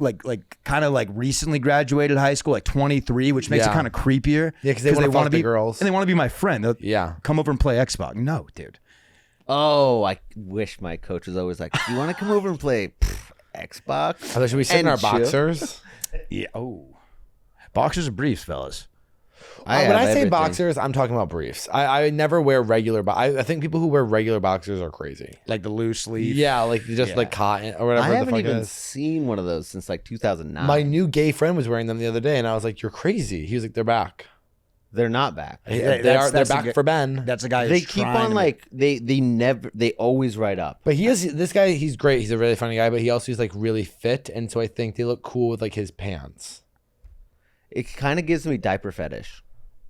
kind of like recently graduated high school, like 23, which makes Yeah. it kind of creepier. Yeah, 'cause they wanna fuck wanna the be girls. and they want to be my friend. They'll Yeah. come over and play Xbox. No, dude. Oh, I wish my coach was always like, "You want to come over and play Xbox?" I thought, should we sit in And our chill? boxers? Yeah. Oh, boxers or briefs, fellas. I When have I say everything. boxers, I'm talking about briefs. I never wear regular. I think people who wear regular boxers are crazy. Like the loose sleeve. Yeah, like just Yeah. like cotton or I whatever the haven't fuck even it is. seen one of those since like 2009. My new gay friend was wearing them the other day, and I was like, "You're crazy." He was like, "They're back. They're not back. Hey, They are. They're that's a back g- for Ben." That's a guy. They who's keep trying on to like they always write up. But he is this guy. He's great. He's a really funny guy, but he also is like really fit, and so I think they look cool with like his pants. It kind of gives me diaper fetish.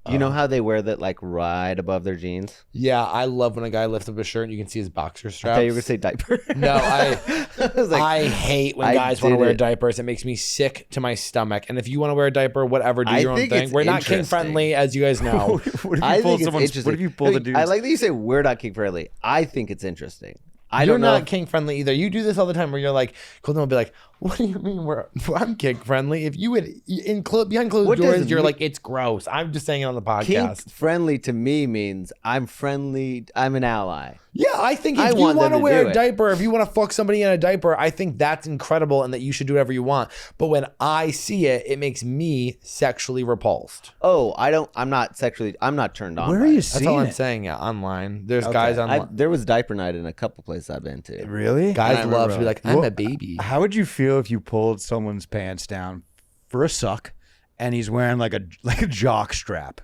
You know how they wear that like right above their jeans? Yeah, I love when a guy lifts up his shirt and you can see his boxer I straps. thought you were gonna say diaper. No, I was like, I hate when I guys want to did wear it. diapers. It makes me sick to my stomach. And if you want to wear a diaper, whatever, do I your own think thing. it's We're not kink interesting. friendly, as you guys know. What if I you pull think it's someone's? interesting. What if you pull the dudes? I like that you say we're not kink friendly. I think it's interesting. I You're don't know. not kink friendly either. You do this all the time where you're like, Colton will be like, "What do you mean I'm kink friendly?" If you would behind closed What does doors, it you're mean? like, "It's gross." I'm just saying it on the podcast. Kink friendly to me means I'm friendly. I'm an ally. Yeah, I think I if you want them want to to wear do a it. diaper, if you want to fuck somebody in a diaper, I think that's incredible and that you should do whatever you want. But when I see it, it makes me sexually repulsed. Oh, I don't. I'm not sexually. I'm not turned on. Where by are you it. That's all seeing I'm it? saying. Yeah, online. There's guys online. There was diaper night in a couple places I've been to. Really? Guys I love to be remember. like, "I'm Well, a baby." How would you feel if you pulled someone's pants down for a suck, and he's wearing like a jock strap?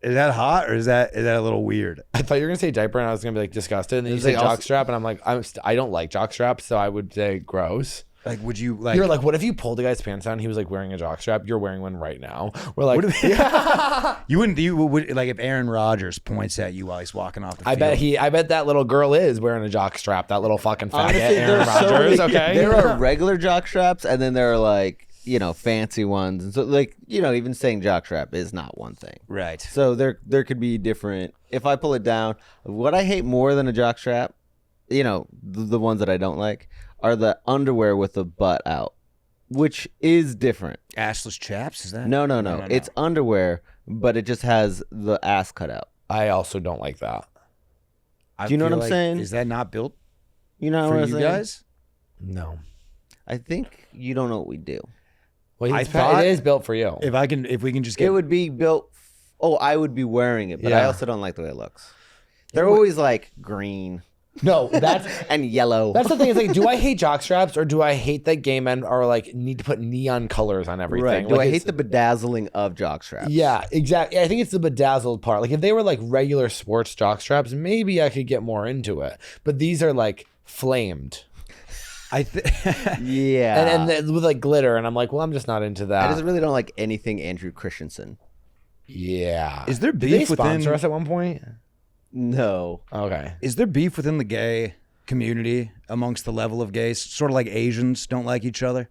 Is that hot or is that a little weird? I thought you were gonna say diaper, and I was gonna be like disgusted. And then you It's say like also- jock strap, and I'm like, I don't like jock straps, so I would say gross. Like, would you like? You're like, what if you pulled a guy's pants down? And he was like wearing a jock strap. You're wearing one right now. We're like, What if- you wouldn't. You would like if Aaron Rodgers points at you while he's walking off the I field. bet that little girl is wearing a jock strap. That little fucking faggot, Honestly, Aaron there's so Rodgers. many- Okay, There are regular jock straps, and then there are like fancy ones, and so like even saying jock strap is not one thing. Right. So there could be different. If I pull it down, what I hate more than a jock strap, the ones that I don't like, are the underwear with the butt out, which is different. Assless chaps? Is that? No. It's underwear, but it just has the ass cut out. I also don't like that. I Do you know feel what I'm saying? Is that not built You know for what I'm you saying? guys? No. I think you don't know what we do. Well, I thought- it is built for you. If we can just It get. would be built. Oh, I would be wearing it, but I Yeah. also don't like the way it looks. They're always like green No, that's and yellow. that's the thing. It's like, do I hate jock straps or do I hate that gay men are like need to put neon colors on everything? right. Do Like, I it's- hate the bedazzling of jock straps? Yeah, exactly. I think it's the bedazzled part. Like if they were like regular sports jock straps, maybe I could get more into it. But these are like flamed. Yeah. and then with like glitter, and I'm like, well, I'm just not into I that. just really don't like anything Andrew Christensen. Yeah. Is there Did they beef sponsor within? us at one point? No. Okay. Is there beef within the gay community amongst the level of gays? Sort of like Asians don't like each other.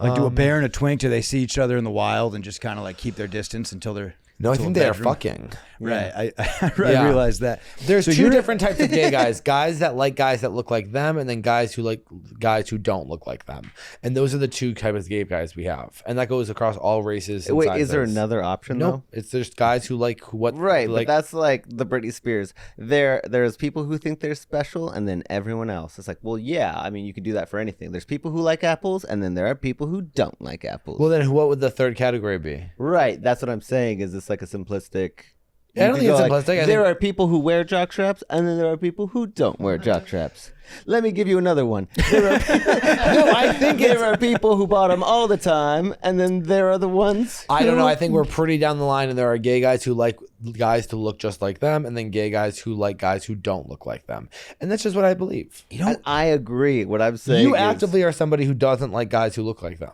Like, do a bear and a twink, do they see each other in the wild and just kind of like keep their distance until they're No, I until think a they are bedroom? fucking. Right. I Yeah. realized that. There's So 2 you're- different types of gay guys. Guys that like guys that look like them, and then guys who like guys who don't look like them. And those are the 2 types of gay guys we have. And that goes across all races. And Wait, is there sizes. another option No, though? it's just guys who like what Right, like but that's like the Britney Spears. There's people who think they're special, and then everyone else. It's like, well, yeah. I mean, you could do that for anything. There's people who like apples, and then there are people who don't like apples. well, then what would the third category be? Right, that's what I'm saying. Is this like a simplistic? I don't You think could it's go simplistic. I there think- are people who wear jock straps, and then there are people who don't wear jock straps. Let me give you another one. There are, No, I think there are people who bought them all the time, and then there are the ones. I don't who- know. I think we're pretty down the line, and there are gay guys who like guys to look just like them, and then gay guys who like guys who don't look like them. And that's just what I believe. You know, And I agree. What I'm saying You is actively are somebody who doesn't like guys who look like them.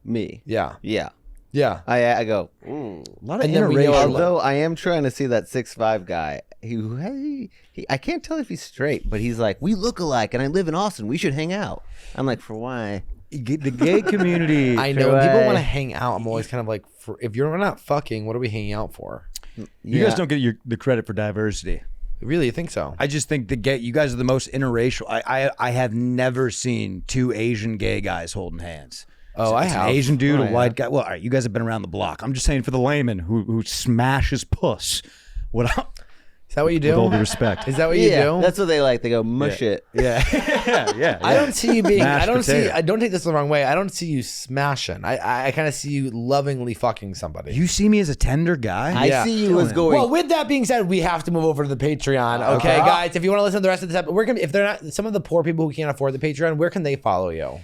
me. Yeah. Yeah. Yeah. I go. Ooh. a lot of and then we know interracial. our- Although I am trying to see that 6'5" guy. He I can't tell if he's straight, but he's like, we look alike, and I live in Austin. We should hang out. I'm like, for why? The gay community. I know when people Right. want to hang out, I'm always kind of like, if you're not fucking, what are we hanging out for? You guys don't get the credit for diversity. Really, you think so? I just think you guys are the most interracial. I have never seen 2 Asian gay guys holding hands. Oh, I It's have. an Asian dude, Oh, a yeah. white guy. Well, all right, you guys have been around the block. I'm just saying for the layman who smashes puss. What? Is that what you do? With all due respect. Is that what you do? That's what they like. They go mush it. Yeah, yeah. I don't see you being. Mashed potato. I don't take this the wrong way. I don't see you smashing. I kind of see you lovingly fucking somebody. You see me as a tender guy. I see you as going. Well, with that being said, we have to move over to the Patreon. Okay, guys, if you want to listen to the rest of this episode, if they're not some of the poor people who can't afford the Patreon, where can they follow you?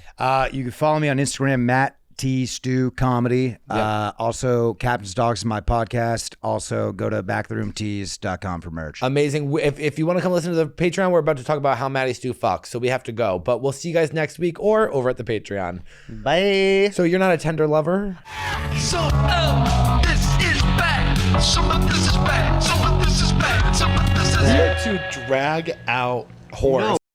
You can follow me on Instagram, Matty Stu Comedy. Also, Captain's Dogs is my podcast. Also, go to backtheroomtees.com for merch. Amazing. If you want to come listen to the Patreon, we're about to talk about how Matty Stu fucks, so we have to go. But we'll see you guys next week or over at the Patreon. Bye. So you're not a tender lover? So, this is back. Some of this is back. Some of this is back. Some of this is To drag out horse.